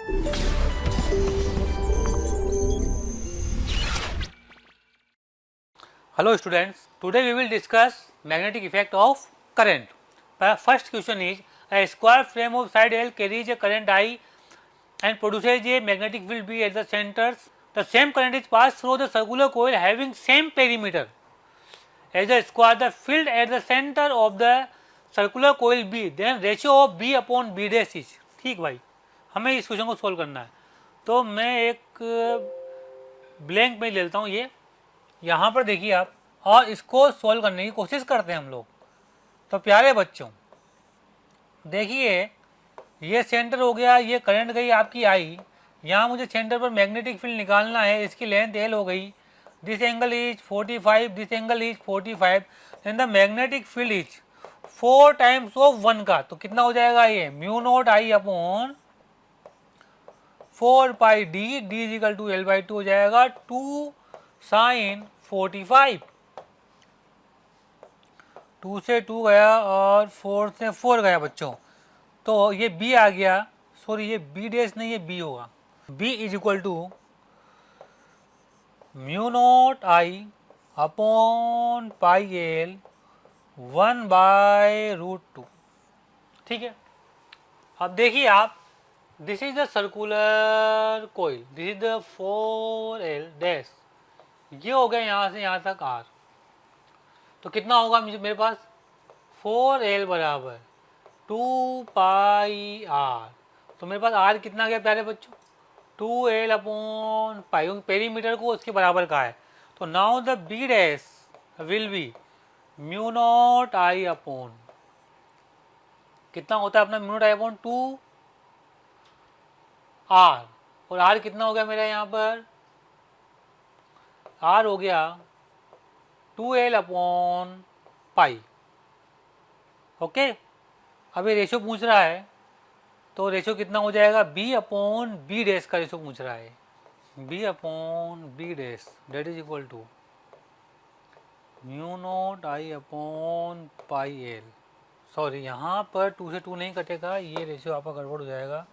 Hello students, today we will discuss magnetic effect of current. First question is, a square frame of side L carries a current I and produces a magnetic field B at the centers. The same current is passed through the circular coil having same perimeter as the square. The field at the center of the circular coil B, then ratio of B upon B dash is. ठीक भाई, हमें इस question को solve करना है। तो मैं एक ब्लैंक में ले लेता हूँ ये, यहाँ पर देखिए आप, और इसको सोल्व करने की कोशिश करते हैं हम लोग। तो प्यारे बच्चों देखिए, ये सेंटर हो गया, ये करंट गई आपकी आई, यहाँ मुझे सेंटर पर मैग्नेटिक फील्ड निकालना है, इसकी लेंथ एल हो गई, this angle is 45, this angle is 45, and the magnetic field is 4 times of 1 का। तो कितना हो जाएगा ये, mu naught I upon 4 pi D, D is equal to L by 2 हो जाएगा, 2 साइन 45। 2 से 2 गया और 4 से 4 गया बच्चों, तो ये B आ गया, सॉरी ये B डैश नहीं, ये B होगा। B is equal to mu naught I upon pi L 1/√2। ठीक है, अब देखिए आप, this is the circular coil, this is the 4L dash, ये हो गया यहाँ से यहाँ तक R। तो कितना होगा मेरे पास, 4L बराबर 2 पाई R। तो मेरे पास R कितना गया प्यारे बच्चों, 2L अपॉन पाई, पेरीमीटर को उसके बराबर का है। तो now the B dash will be mu naught I upon, कितना होता है अपना, mu naught I upon 2 R, और R कितना हो गया मेरा यहाँ पर, R हो गया 2L अपॉन पाई। ओके, अब ये रेशो पूछ रहा है, तो रेशो कितना हो जाएगा, B अपॉन B डैश का रेशो पूछ रहा है, B upon B dash that is equal to mu naught I upon pi L. Sorry, यहाँ पर 2 से 2 नहीं कटेगा, ये रेशो आपका गड़बड़ हो जाएगा,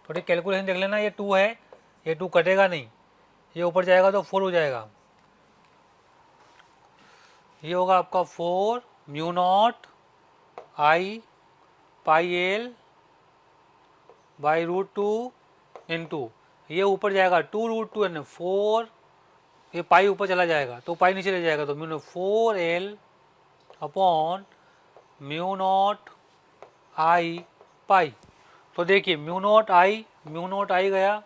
थोड़ी कैलकुलेशन देख लेना। ये 2 है, ये 2 कटेगा नहीं, ये ऊपर जाएगा तो 4 हो जाएगा, ये होगा आपका 4 mu naught I pi L by √2 into, ये ऊपर जाएगा 2√2 एंड 4, ये पाई ऊपर चला जाएगा तो पाई नीचे ले जाएगा, तो mu naught 4L upon mu naught I pi. तो देखिए म्यू नॉट आई गया,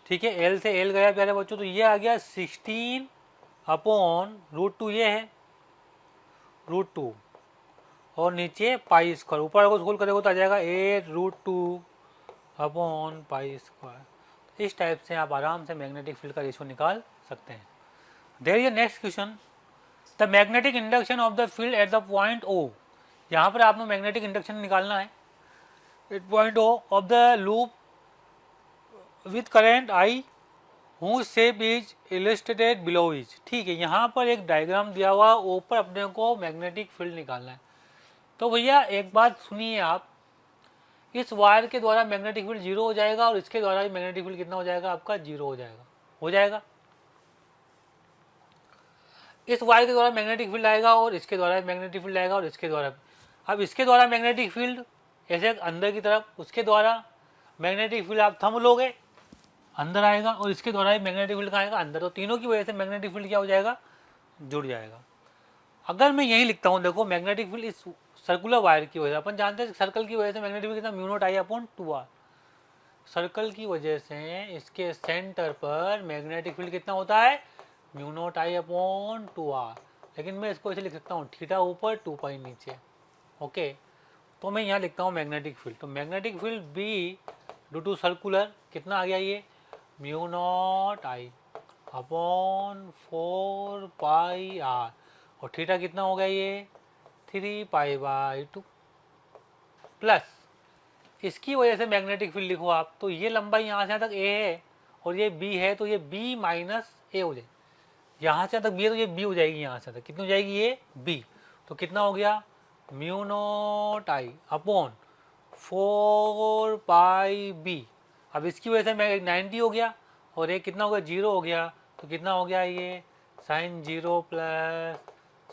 ठीक है, L से L गया प्यारे बच्चों, तो ये आ गया 16 अपॉन √2, ये है √2, और नीचे पाई स्क्वायर, ऊपर को स्कूल करेगा तो आ जाएगा 8√2 अपॉन पाई स्क्वायर। इस टाइप से आप आराम से मैग्नेटिक फील्ड का रेशियो निकाल सकते हैं। There is next question, the magnetic induction of the field at the point O। यहाँ पर आपको मैग्नेटिक इंडक्शन निकालना है at point O of the loop with current I whose shape is illustrated below is। ठीक है, यहाँ पर एक डायग्राम दिया हुआ, ऊपर अपने को मैग्नेटिक फील्ड निकालना है। तो भैया एक बात सुनिए आप, इस वायर के द्वारा मैग्नेटिक फील्ड 0 हो जाएगा और इसके द्वारा भी मैग्नेटिक फील्ड कितना हो जाएगा आपका, 0 हो जाएगा, हो जाएगा। इस वायर के द्वारा मैग्नेटिक फील्ड आएगा और इसके द्वारा मैग्नेटिक फील्ड आएगा और इसके द्वारा, अब इसके द्वारा मैग्नेटिक फील्ड ऐसे अंदर की तरफ, उसके द्वारा मैग्नेटिक फील्ड आप थंब लोगे अंदर आएगा, और इसके द्वारा भी मैग्नेटिक फील्ड कहाँ आएगा, अंदर। तो तीनों की वजह से मैग्नेटिक फील्ड क्या हो जाएगा, जुड़ जाएगा। अगर मैं यही लिखता हूँ, देखो मैग्नेटिक फील्ड इस सर्कुलर वायर की वजह से, अपन जानते हैं सर्कल की वजह से मैग्नेटिक फील्ड कितना, mu naught I upon 2R। Circle की वजह से इसके सेंटर पर मैग्नेटिक फील्ड कितना होता है, mu naught I upon 2R। लेकिन मैं इसको ऐसे लिख सकता हूँ, थीटा ऊपर 2 पाई नीचे। ओके, तो मैं यहाँ लिखता हूँ मैग्नेटिक फील्ड, तो magnetic field B due to circular कितना आ गया, ये mu naught I upon 4 pi R, और थीटा कितना हो गया, ये 3 पाई/2, प्लस इसकी वजह से मैग्नेटिक फील्ड लिखो आप, तो ये लंबाई यहाँ से यहाँ तक A है और ये B है, तो ये B माइनस A हो जाएगी, यहाँ से यहाँ तक B है तो ये B हो जाएगी, यहाँ से तक कितनी हो जाएगी, ये B। तो कितना हो गया, mu naught I upon 4 pi B. अब इसकी वजह से मैं 90 हो गया और एक कितना हो गया 0 हो गया, तो कितना हो गया ये साइन 0 प्लस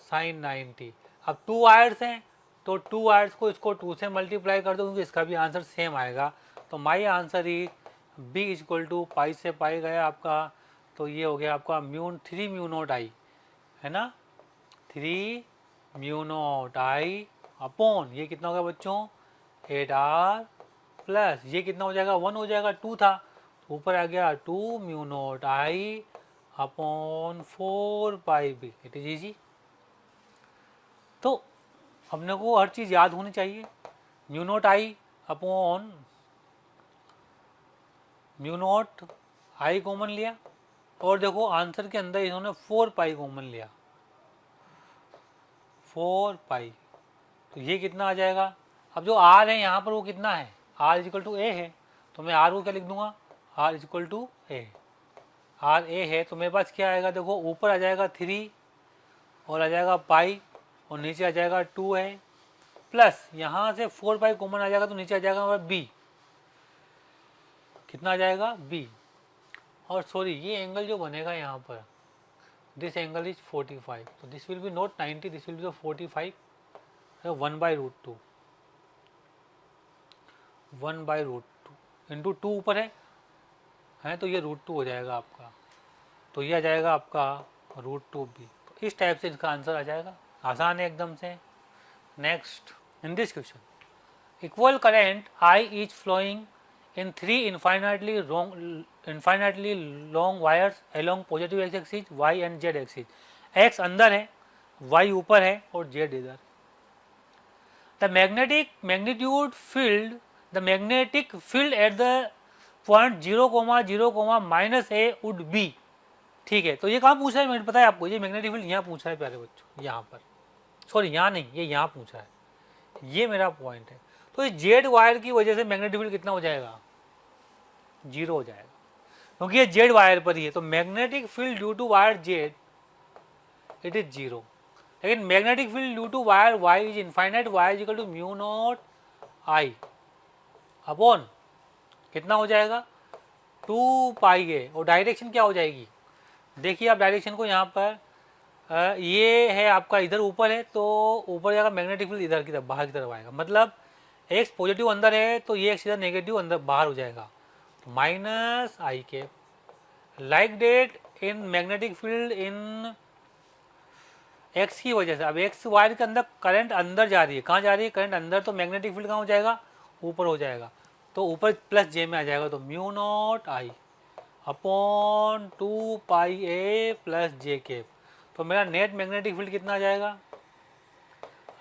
साइन 90। अब 2 वायर्स हैं तो 2 वायर्स को इसको 2 से मल्टीप्लाई कर दो क्योंकि इसका भी आंसर सेम आएगा। तो my answer is B equal to pi से पाई गया आपका, तो ये हो गया आपका 3 म्यू नॉट आई, है ना, 3 म्यू नॉट आई अपॉन ये कितना हो गया बच्चों 8r प्लस ये कितना हो जाएगा 1 हो जाएगा, 2 था तो ऊपर आ गया 2 mu naught I upon 4 pi B. It is easy. तो अपने को हर चीज़ याद होनी चाहिए। Mu naught I upon mu naught I common लिया और देखो आंसर के अंदर इन्होंने 4 पाई कॉमन लिया, 4 पाई, तो ये कितना आ जाएगा। अब जो आर है यहाँ पर वो कितना है, आर इजिकल टू ए है, तो मैं आर को क्या लिख दूंगा, R equal to A. R A है तो मेरे पास क्या आएगा, देखो ऊपर आ जाएगा 3 और आ जाएगा पाई और नीचे आ जाएगा 2 है, प्लस यहाँ से 4 पाई कॉमन आ जाएगा तो नीचे आ जाएगा हमारा बी, कितना आ जाएगा बी। और सॉरी ये एंगल जो बनेगा यहाँ पर दिस एंगल इज 45, तो this will B not 90, this will B 45, 1/√2, 1/√2 into 2 ऊपर है तो ये √2 हो जाएगा आपका, तो ये आ जाएगा आपका √2b। तो इस टाइप से इसका आंसर आ जाएगा, आसान है एकदम से। Next, in this question equal current I is flowing in 3 infinitely long wires along positive x axis y and z axis। x अंदर है, y ऊपर है और z इधर। The magnetic field at the point 0, 0, -a would be। ठीक है, तो ये कहाँ पूछा है, मुझे पता है आपको, ये मैग्नेटिक फील्ड यहाँ पूछा है प्यारे बच्चों, यहाँ पर, सॉरी यहाँ नहीं, ये यहाँ पूछा है, ये मेरा पॉइंट है। तो इस जेड वायर की वजह से मैग्नेटिक फील्ड कितना हो जाएगा, 0 हो जाएगा, क्योंकि ये जेड वायर पर ही है। तो magnetic field due to wire Z it is 0, लेकिन magnetic field due to wire Y is infinite, Y is equal to mu naught I upon कितना हो जाएगा 2 पाई ए। और डायरेक्शन क्या हो जाएगी, देखिए आप डायरेक्शन को, यहाँ पर ये है आपका इधर ऊपर है तो ऊपर जाएगा मैग्नेटिक फील्ड इधर की तरफ बाहर की तरफ आएगा, मतलब एक्स पॉजिटिव अंदर है तो ये एक्स इधर नेगेटिव अंदर बाहर हो जाएगा, minus I K. Like that in magnetic field in X की वजह से, अब एक्स वायर के अंदर करंट अंदर जा रही है, कहाँ जा रही है करंट अंदर, तो मैग्नेटिक फील्ड कहाँ हो जाएगा ऊपर हो जाएगा, तो ऊपर प्लस जे में आ जाएगा, तो mu naught I upon 2 pi A plus जे के। तो मेरा नेट मैग्नेटिक फील्ड कितना आ जाएगा,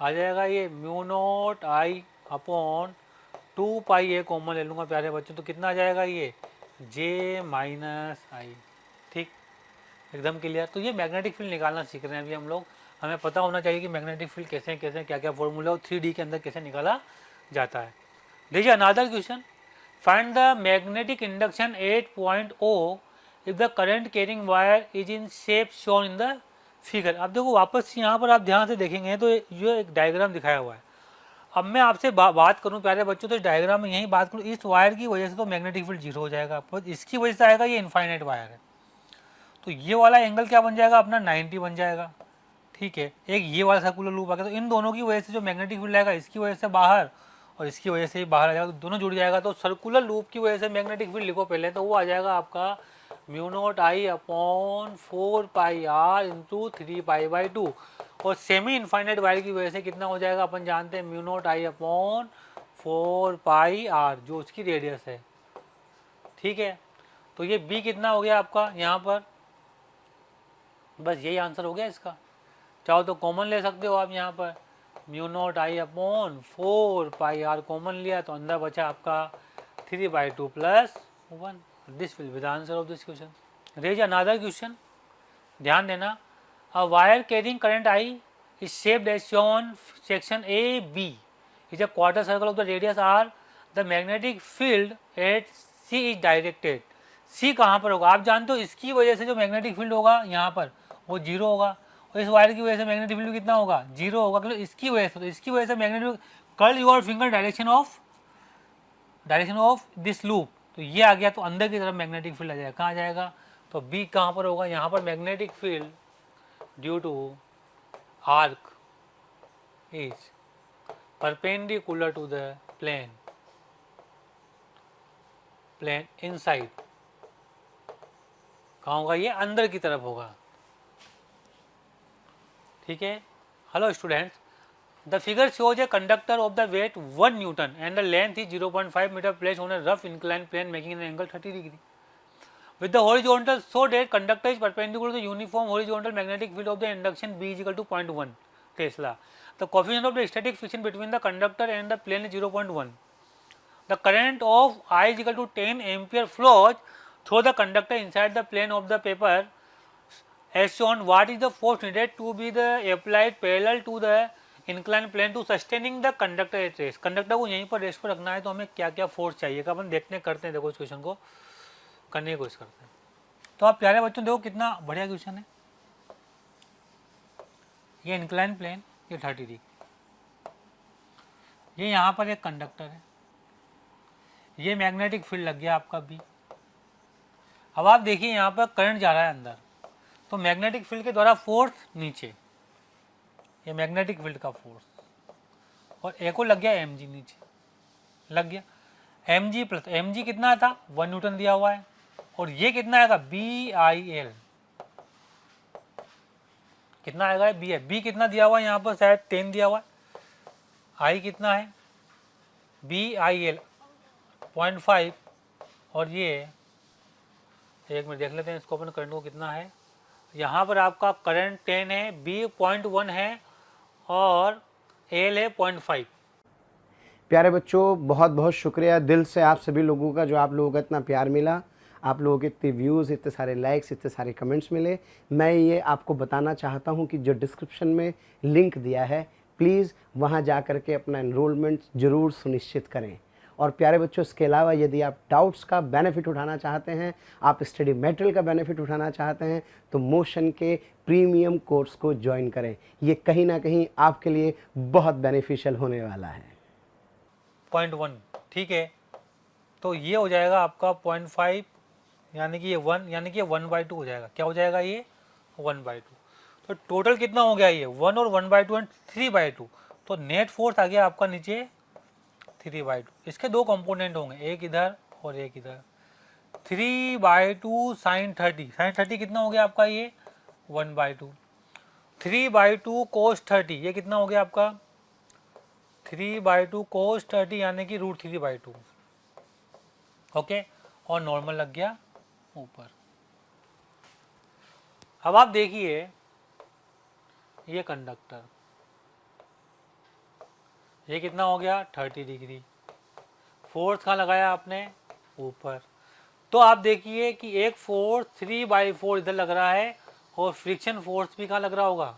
आ जाएगा ये mu naught I upon 2 pi A common ले लूँगा प्यारे बच्चों, तो कितना आ जाएगा ये जे माइनस आई। ठीक, एकदम क्लियर। तो ये मैग्नेटिक फील्ड निकालना सीख रहे हैं अभी हम लोग, हमें पता होना चाहिए कि मैग्नेटिक फील्ड कैसे कैसे क्या क्या फॉर्मूला और 3D के अंदर कैसे निकाला जाता है। देखिए another question, find the magnetic induction eight point O if the current carrying wire is in shape shown in the figure. अब देखो वापस यहाँ पर आप ध्यान से देखेंगे तो ये एक डायग्राम दिखाया हुआ है। अब मैं आपसे बात करूँ प्यारे बच्चों, तो इस डायग्राम में यही बात करूँ, इस वायर की वजह से तो मैग्नेटिक फील्ड 0 हो जाएगा, पर इसकी वजह से आएगा ये इनफाइनाइट वायर है, तो ये वाला एंगल क्या बन जाएगा अपना 90 बन जाएगा। ठीक है, एक ये वाला सर्कुलर लूप आ गया, तो इन दोनों की वजह से जो मैग्नेटिक फील्ड आएगा इसकी वजह से बाहर और इसकी वजह से बाहर आ जाएगा, तो दोनों जुड़ जाएगा। तो सर्कुलर लूप की वजह से मैग्नेटिक फील्ड लिखो पहले, तो वो आ जाएगा आपका mu naught I upon 4 pi R into 3 pi by 2। और सेमी इनफाइनाइट वायर की वजह से कितना हो जाएगा अपन जानते हैं, mu naught I upon 4 pi R जो उसकी रेडियस है। ठीक है, तो ये बी कितना हो गया आपका यहाँ पर, बस यही आंसर हो गया इसका। चाहो तो कॉमन ले सकते हो आप, यहाँ पर mu naught I upon 4 pi R common लिया तो अंदर बचा आपका 3/2 प्लस 1। This will be the answer of this question. Raise another question, ध्यान देना। A wire carrying current I is shaped as shown section A B is a quarter circle of the radius R, the magnetic field at C is directed. C कहाँ पर होगा, आप जानते हो इसकी वजह से जो मैग्नेटिक फील्ड होगा यहाँ पर वो 0 होगा, और इस वायर की वजह से मैग्नेटिक फील्ड कितना होगा 0 होगा, क्योंकि इसकी वजह से, तो इसकी वजह से magnetic curl your finger direction of direction of this loop, तो ये आ गया, तो अंदर की तरफ मैग्नेटिक फील्ड आ जाएगा, कहाँ आ जाएगा, तो बी कहाँ पर होगा, यहाँ पर magnetic field due to arc is perpendicular to the plane inside, कहाँ होगा, ये अंदर की तरफ होगा। ठीक है। Hello students, the figure shows a conductor of the weight 1 newton and the length is 0.5 metre placed on a rough incline plane making an angle 30 degree with the horizontal, so that conductor is perpendicular to the uniform horizontal magnetic field of the induction B is equal to 0.1 Tesla. The coefficient of the static friction between the conductor and the plane is 0.1. The current of I is equal to 10 ampere flows through the conductor inside the plane of the paper as shown. What is the force needed to be the applied parallel to the inclined plane to sustaining the conductor at rest? Conductor को यहीं पर rest पर रखना है, तो हमें क्या क्या फोर्स चाहिए, अपन देखने करते हैं, देखो इस क्वेश्चन को करने की कोशिश करते हैं। तो आप प्यारे बच्चों देखो कितना बढ़िया क्वेश्चन है, ये इंक्लाइन प्लेन, ये 30 डिग्री, ये यहाँ पर एक कंडक्टर है, ये मैग्नेटिक फील्ड लग गया आपका बी। अब आप देखिए यहाँ पर करंट जा रहा है अंदर, तो मैग्नेटिक फील्ड के द्वारा फोर्स नीचे, ये मैग्नेटिक फील्ड का फोर्स, और एक को लग गया एम जी, नीचे लग गया M G plus M G कितना था 1 न्यूटन दिया हुआ है, और ये कितना आएगा बी आई एल, कितना आएगा बी है, बी कितना दिया हुआ है यहाँ पर शायद 10 दिया हुआ है, आई कितना है बी आई एल 0.5, और ये एक मिनट देख लेते हैं इसको अपन करंट को कितना है, यहाँ पर आपका करंट 10 है, बी 0.1 है और एल है 0.5। प्यारे बच्चों, बहुत बहुत शुक्रिया दिल से आप सभी लोगों का, जो आप लोगों का इतना प्यार मिला, आप लोगों के इतने व्यूज़, इतने सारे लाइक्स, इतने सारे कमेंट्स मिले। मैं ये आपको बताना चाहता हूँ कि जो डिस्क्रिप्शन में लिंक दिया है, प्लीज़ वहाँ जा कर के अपना एनरोलमेंट ज़रूर सुनिश्चित करें। और प्यारे बच्चों, इसके अलावा यदि आप डाउट्स का बेनिफिट उठाना चाहते हैं, आप स्टडी मटेरियल का बेनिफिट उठाना चाहते हैं, तो मोशन के प्रीमियम कोर्स को ज्वाइन करें। ये कहीं ना कहीं आपके लिए बहुत बेनिफिशियल होने वाला है। 0.1 ठीक है, तो ये हो जाएगा आपका 0.5, यानी कि ये 1, यानी कि ये 1/2 हो जाएगा। क्या हो जाएगा ये 1/2। तो टोटल कितना हो गया ये 1 और 1/2 एंड 3/2, तो नेट फोर्स आ गया आपका नीचे 3/2। इसके दो कंपोनेंट होंगे, एक इधर और एक इधर। 3/2 sin 30, sin 30 कितना हो गया आपका ये 1/2। 3/2 cos 30 ये कितना हो गया आपका 3/2 cos 30, यानी कि √3/2। ओके, और नॉर्मल लग गया ऊपर। अब आप देखिए ये कंडक्टर, ये कितना हो गया 30 डिग्री, फोर्स कहाँ लगाया आपने ऊपर। तो आप देखिए कि एक फोर्स 3/4 इधर लग रहा है, और फ्रिक्शन फोर्स भी कहाँ लग रहा होगा,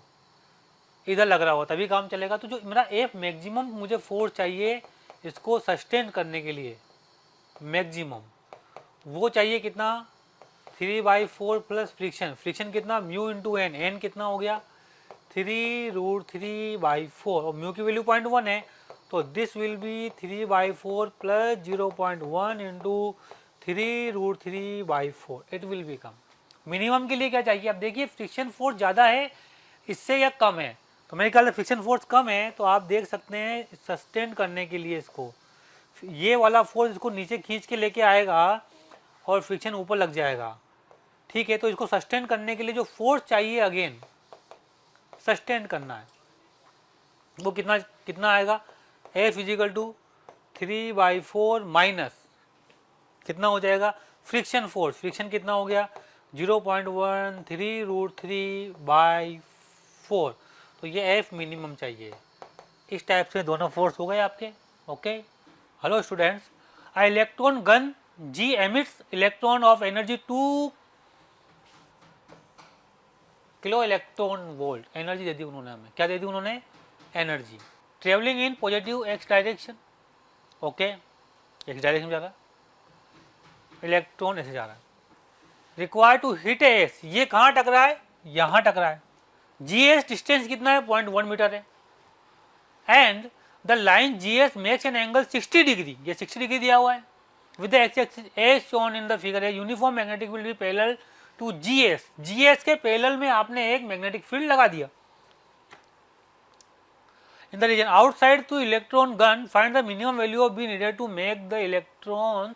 इधर लग रहा होगा, तभी काम चलेगा। तो जो मेरा एफ मैक्सिमम मुझे फोर्स चाहिए इसको सस्टेन करने के लिए, मैक्सिमम वो चाहिए कितना 3/4 प्लस फ्रिक्शन, फ्रिक्शन कितना म्यू इंटू एन, एन कितना हो गया 3√3/4, और म्यू की वैल्यू 0.1 है, तो this will B 3/4 plus 0.1 into 3√3/4, it will be come. Minimum के लिए क्या चाहिए, अब देखिए फ्रिक्शन फोर्स ज़्यादा है इससे या कम है, तो मेरे ख्याल से फ्रिक्शन फोर्स कम है, तो आप देख सकते हैं सस्टेन करने के लिए इसको, ये वाला फोर्स इसको नीचे खींच के लेके आएगा और फ्रिक्शन ऊपर लग जाएगा। ठीक है, तो इसको सस्टेन करने के लिए जो फोर्स चाहिए अगेन सस्टेन करना है, वो कितना आएगा F इजिकल टू 3/4 माइनस कितना हो जाएगा फ्रिक्शन फोर्स, फ्रिक्शन कितना हो गया 0.1 3√3/4, तो ये F मिनिमम चाहिए। इस टाइप से दोनों फोर्स हो गए आपके। Okay, hello students, a electron gun G emits electron of energy 2 kilo electron volt, energy दे दी उन्होंने हमें, क्या दे दी उन्होंने energy, travelling in positive x direction. Okay, x direction में जा रहा है, इलेक्ट्रॉन ऐसे जा रहा है, रिक्वायर टू हिट एस, ये कहाँ टकरा है यहाँ टकरा है, जी एस डिस्टेंस कितना है 0.1 मीटर है, and the line GS makes an angle 60 degree, ये 60 डिग्री दिया हुआ है with the x axis as shown in the figure है। Uniform magnetic field B parallel to GS, GS के पैरेलल में आपने एक मैग्नेटिक फील्ड लगा दिया। In the region outside to electron gun find the minimum value of B needed to make the electron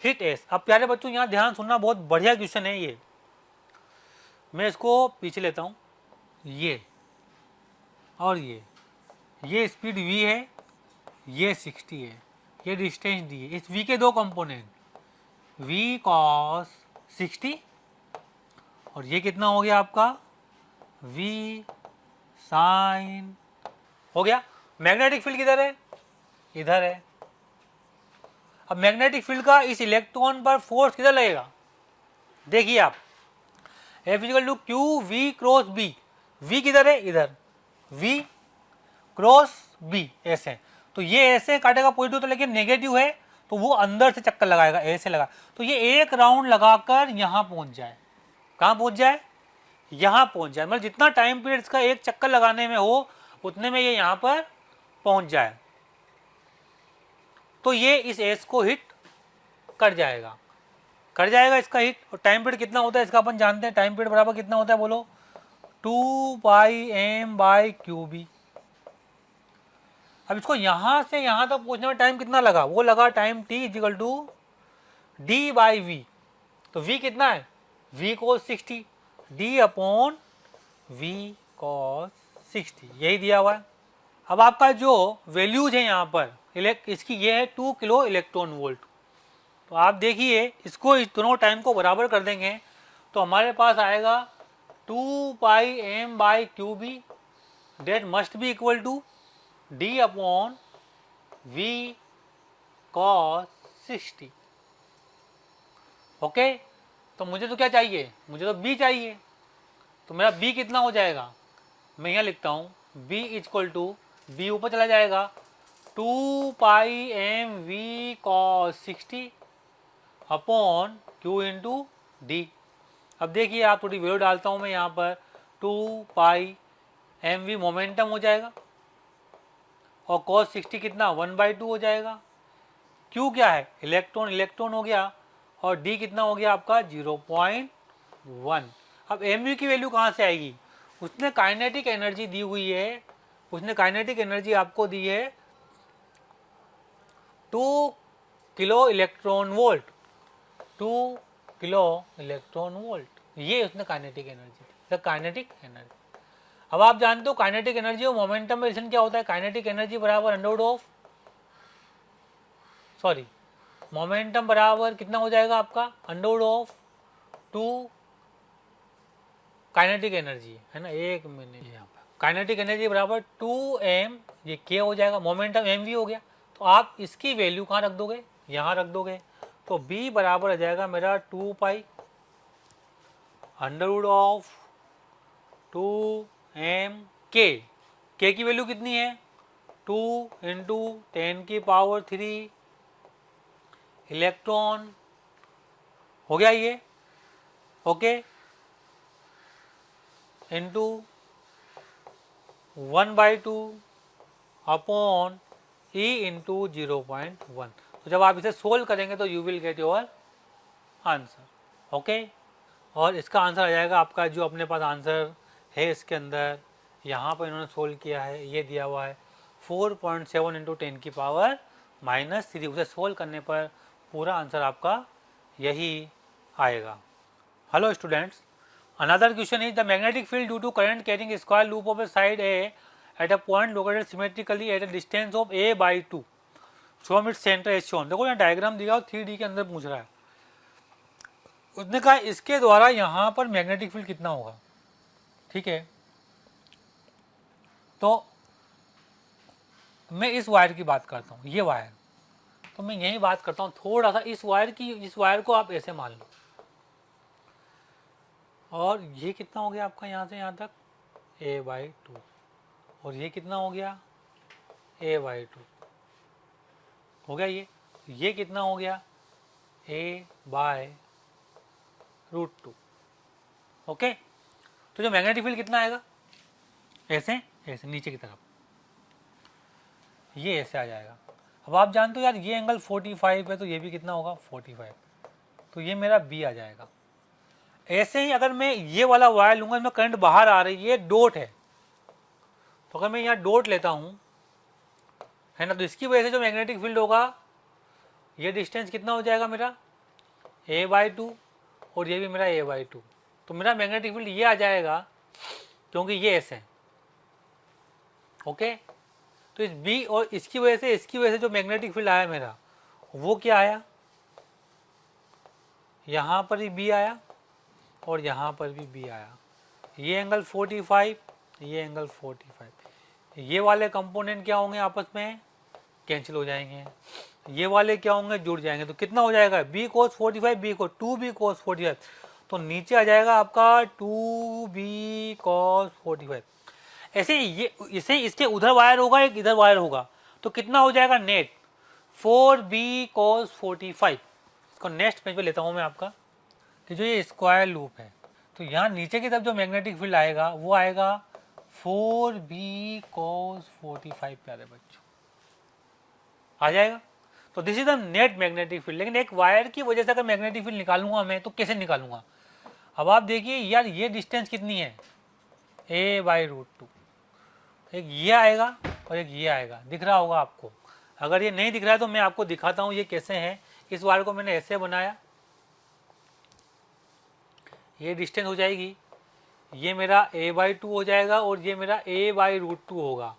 hit S. अब प्यारे बच्चों यहाँ ध्यान सुनना, बहुत बढ़िया क्वेश्चन है ये। मैं इसको पीछे लेता हूँ, ये और ये स्पीड v है, ये 60 है, ये डिस्टेंस दी है। इस v के दो कंपोनेंट v cos 60 और ये कितना हो गया आपका v sin, हो गया। मैग्नेटिक फील्ड किधर है? इधर है। अब मैग्नेटिक फील्ड का इस इलेक्ट्रॉन पर फोर्स किधर लगेगा? देखिए आप, F equal to Q V cross B. v किधर है? इधर। v क्रॉस b ऐसे, तो ये ऐसे काटेगा पॉजिटिव, तो लेकिन नेगेटिव है तो वो अंदर से चक्कर लगाएगा, ऐसे लगा, तो ये एक राउंड लगाकर यहाँ पहुँच जाए। कहाँ पहुँच जाए? यहाँ पहुँच जाए। मतलब जितना टाइम पीरियड इसका एक चक्कर लगाने में हो उतने में ये यहाँ पर पहुँच जाए, तो ये इस एस को हिट कर जाएगा, इसका हिट। और टाइम पीरियड कितना होता है इसका अपन जानते हैं। टाइम पीरियड बराबर कितना होता है बोलो? 2πm/qb। अब इसको यहां से यहां तक पहुंचने में टाइम कितना लगा? वो लगा time t equal to d/v। तो v कितना है? v cos 60, d/v cos 60, यही दिया हुआ है। अब आपका जो वैल्यूज है यहाँ पर इसकी, ये है 2 किलो इलेक्ट्रॉन वोल्ट। तो आप देखिए इसको, इस दोनों टाइम को बराबर कर देंगे तो हमारे पास आएगा 2πm/qb that must be equal to d/v cos 60। Okay, तो मुझे तो क्या चाहिए? मुझे तो b चाहिए। तो मेरा b कितना हो जाएगा? मैं यहाँ लिखता हूँ b इक्वल टू, b ऊपर चला जाएगा 2πmv cos 60 upon q into D. अब देखिए आप, थोड़ी वैल्यू डालता हूँ मैं यहाँ पर, 2πmv मोमेंटम हो जाएगा और cos 60 कितना? 1/2 हो जाएगा। q क्या है? इलेक्ट्रॉन हो गया, और d कितना हो गया आपका? 0.1। अब mv की वैल्यू कहाँ से आएगी? उसने काइनेटिक एनर्जी दी हुई है, उसने काइनेटिक एनर्जी आपको दी है 2 kilo electron volt, 2 kilo electron volt, ये उसने काइनेटिक एनर्जी दी, काइनेटिक एनर्जी। अब आप जानते हो काइनेटिक एनर्जी और मोमेंटम में रिलेशन क्या होता है? काइनेटिक एनर्जी बराबर मोमेंटम बराबर कितना हो जाएगा आपका? √2 काइनेटिक एनर्जी, है ना। एक मिनट, यहाँ पर काइनेटिक एनर्जी बराबर 2m, ये k हो जाएगा, मोमेंटम mv हो गया। तो आप इसकी वैल्यू कहाँ रख दोगे? यहाँ रख दोगे। तो b बराबर आ जाएगा मेरा 2π √2m k। k की वैल्यू कितनी है? 2 × 10⁻³ इलेक्ट्रॉन हो गया ये, okay, into 1/2 upon e into 0.1। तो जब आप इसे सोल्व करेंगे तो you will get your answer, okay. और इसका आंसर आ जाएगा आपका, जो अपने पास आंसर है इसके अंदर, यहाँ पर इन्होंने सोल्व किया है, ये दिया हुआ है 4.7 × 10⁻³ उसे सोल्व करने पर पूरा आंसर आपका यही आएगा। Hello students, another question is the magnetic field due to current carrying a square loop of a side A at a point located symmetrically at a distance of a/2 from its center as shown। देखो यहाँ diagram दिया और 3D के अंदर पूछ रहा है। उसने कहा इसके द्वारा यहाँ पर मैग्नेटिक फील्ड कितना होगा, ठीक है। तो मैं इस वायर की बात करता हूँ, ये वायर, तो मैं यही बात करता हूँ थोड़ा सा इस वायर को आप ऐसे मान लो, और ये कितना हो गया आपका यहाँ से यहाँ तक? a/2, और ये कितना हो गया? a/2 हो गया। ये कितना हो गया? a/√2, okay. तो जो मैग्नेटिक फील्ड कितना आएगा? ऐसे नीचे की तरफ। ये ऐसे आ जाएगा। अब आप जानते हो यार ये एंगल 45 है तो ये भी कितना होगा 45, तो ये मेरा बी आ जाएगा। ऐसे ही अगर मैं ये वाला वायर लूंगा, इसमें करंट बाहर आ रही है, ये डॉट है, तो अगर मैं यहाँ डॉट लेता हूँ है ना, तो इसकी वजह से जो मैग्नेटिक फील्ड होगा, ये डिस्टेंस कितना हो जाएगा मेरा a/2 और ये भी मेरा a/2, तो मेरा मैग्नेटिक फील्ड ये आ जाएगा क्योंकि ये ऐसे है। ओके, तो इस बी और इसकी वजह से जो मैग्नेटिक फील्ड आया मेरा वो क्या आया, यहाँ पर भी बी आया और यहाँ पर भी बी आया। ये एंगल 45, ये एंगल 45, ये वाले कंपोनेंट क्या होंगे आपस में कैंसिल हो जाएंगे, ये वाले क्या होंगे जुड़ जाएंगे, तो कितना हो जाएगा बी कोस 45 बी को 2b कोस 45, तो नीचे आ जाएगा आपका 2b कोस 45। ऐसे ये इसे इसके उधर वायर होगा, एक इधर वायर होगा, तो कितना हो जाएगा नेट 4b कोस 45। इसको नेक्स्ट पेज पे लेता हूँ मैं आपका कि जो ये स्क्वायर लूप है, तो यहाँ नीचे की तरफ जो मैग्नेटिक फील्ड आएगा वो आएगा 4b कोस 45 प्यारे बच्चों, आ जाएगा। तो this is the net magnetic field. लेकिन एक वायर की वजह से अगर मैग्नेटिक फील्ड निकालूंगा मैं तो कैसे निकालूंगा, अब आप देखिए यार ये डिस्टेंस कितनी है a/√2, एक ये आएगा और एक ये आएगा, दिख रहा होगा आपको। अगर ये नहीं दिख रहा है तो मैं आपको दिखाता हूँ ये कैसे है। इस वायर को मैंने ऐसे बनाया, ये डिस्टेंस हो जाएगी, ये मेरा a/2 हो जाएगा और ये मेरा a/√2 होगा।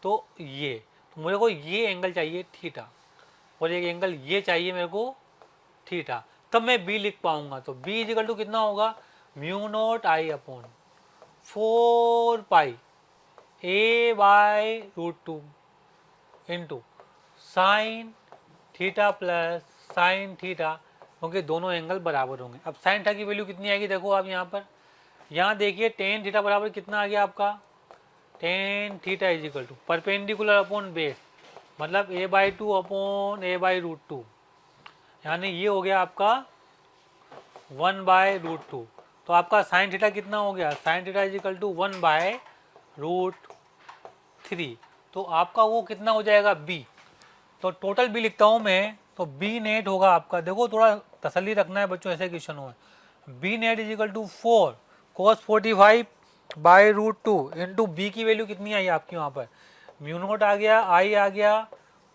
तो ये तो मेरे को ये एंगल चाहिए थीटा और एक एंगल ये चाहिए मेरे को थीटा, तब मैं b लिख पाऊंगा। तो b इजिकल टू कितना होगा μ0I/4 a/√2 into sine theta plus sine theta, क्योंकि दोनों एंगल बराबर होंगे। अब साइन थीटा की वैल्यू कितनी आएगी देखो आप यहाँ पर, यहाँ देखिए टेन थीटा बराबर कितना आ गया आपका tan theta is equal to perpendicular upon base, मतलब a/2 अपॉन a/√2, यानी ये हो गया आपका 1/√2। तो आपका साइन थीटा कितना हो गया, साइन थीटा इजिकल टू 1/√3, तो आपका वो कितना हो जाएगा b। तो टोटल b लिखता हूँ मैं, तो b नेट होगा आपका, देखो थोड़ा तसल्ली रखना है बच्चों, ऐसे क्वेश्चन हुए, b net equal to 4 cos 45/√2 into B की वैल्यू कितनी आई आपकी वहाँ पर μ0 आ गया, i आ गया,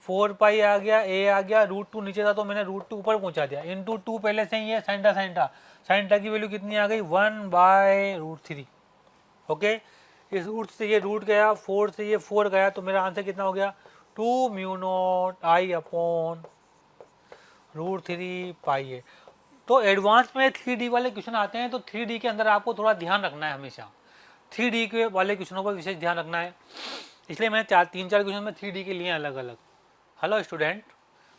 4 आ गया, a आ गया, √2 नीचे था तो मैंने √2 ऊपर पहुँचा दिया, इंटू 2 पहले से ही है, साइन थीटा की वैल्यू कितनी आ गई 1/√3। ओके, इस रूट से ये रूट गया, 4 से ये 4 गया, तो मेरा आंसर कितना हो गया 2 μ0 I/√3 पाई। तो एडवांस में 3D वाले क्वेश्चन आते हैं, तो 3D के अंदर आपको थोड़ा ध्यान रखना है, हमेशा 3D के वाले क्वेश्चनों पर विशेष ध्यान रखना है, इसलिए मैंने 3-4 क्वेश्चन में 3D के लिए अलग अलग। Hello student,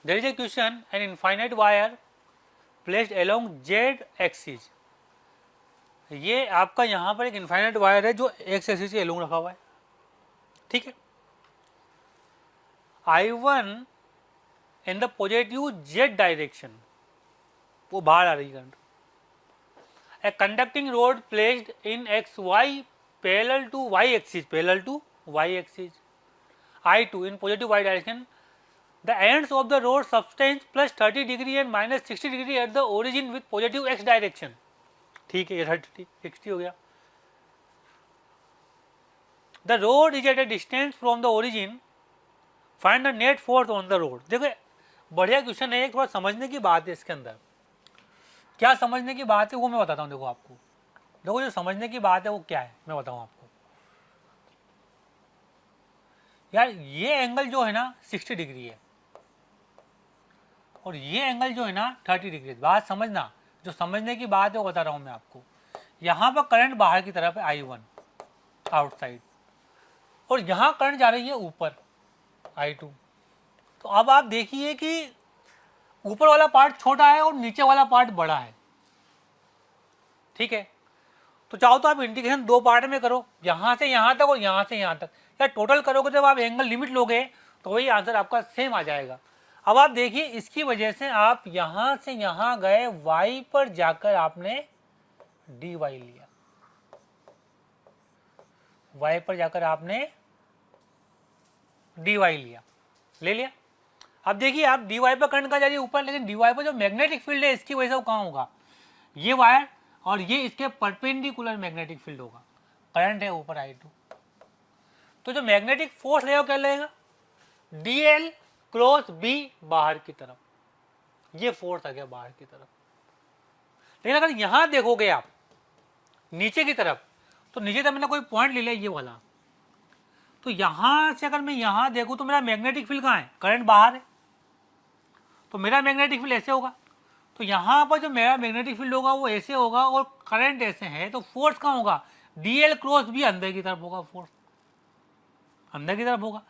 there is a question an infinite wire placed along Z axis. ये आपका यहाँ पर एक इनफाइनाइट वायर है जो एक्स एक्सिस के अलोंग रखा हुआ है, ठीक है। I1 in the positive Z direction, वो बाहर आ रही current. A conducting rod placed in XY parallel to Y axis, I2 in positive Y direction. The ends of the road subtends plus 30 degree and minus 60 degree at the origin with positive X direction. ठीक है, ये 60 हो गया। The road is at a distance from the origin. Find the net force on the road. देखो बढ़िया question है, एक थोड़ा समझने की बात है इसके अंदर। क्या समझने की बात है वो मैं बताता हूँ। देखो आपको, देखो जो समझने की बात है वो क्या है मैं बताऊँ आपको। यार ये एंगल जो है ना 60 डिग्री है और ये एंगल जो है ना 30 डिग्री। बात समझना, जो समझने की बात है वो बता रहा हूँ मैं आपको। यहाँ पर करंट बाहर की तरफ है I1 आउटसाइड, और यहाँ करंट जा रही है ऊपर I2। तो अब आप देखिए कि ऊपर वाला पार्ट छोटा है और नीचे वाला पार्ट बड़ा है, ठीक है। तो चाहो तो आप इंटीग्रेशन दो पार्ट में करो, यहाँ से यहाँ तक और यहाँ से यहाँ तक, या टोटल करोगे जब आप एंगल लिमिट लोगे तो वही आंसर आपका सेम आ जाएगा। अब आप देखिए इसकी वजह से आप यहाँ से यहाँ गए, y पर जाकर आपने dy लिया, y पर जाकर आपने dy लिया, ले लिया। अब देखिए आप dy पर करंट कहाँ जा रही है, ऊपर, लेकिन dy पर जो मैग्नेटिक फील्ड है इसकी वजह से वो कहाँ होगा, ये वायर और ये इसके परपेंडिकुलर मैग्नेटिक फील्ड होगा, करंट है ऊपर I2। तो जो मैग्नेटिक फोर्स लगेगा क्या लगेगा, dl क्रॉस b बाहर की तरफ, ये फोर्स आ गया बाहर की तरफ। लेकिन अगर यहां देखोगे आप नीचे की तरफ, तो नीचे तरफ मैंने कोई पॉइंट ले लिया ये वाला, तो यहां से अगर मैं यहां देखूं तो मेरा मैग्नेटिक फील्ड कहां है, करंट बाहर है, तो मेरा मैग्नेटिक फील्ड ऐसे होगा। तो यहां पर जो मेरा मैग्नेटिक फील्ड होगा वो ऐसे होगा और करंट ऐसे है, तो फोर्स कहां होगा, dl क्रॉस b अंदर की तरफ होगा, फोर्स अंदर की तरफ होगा।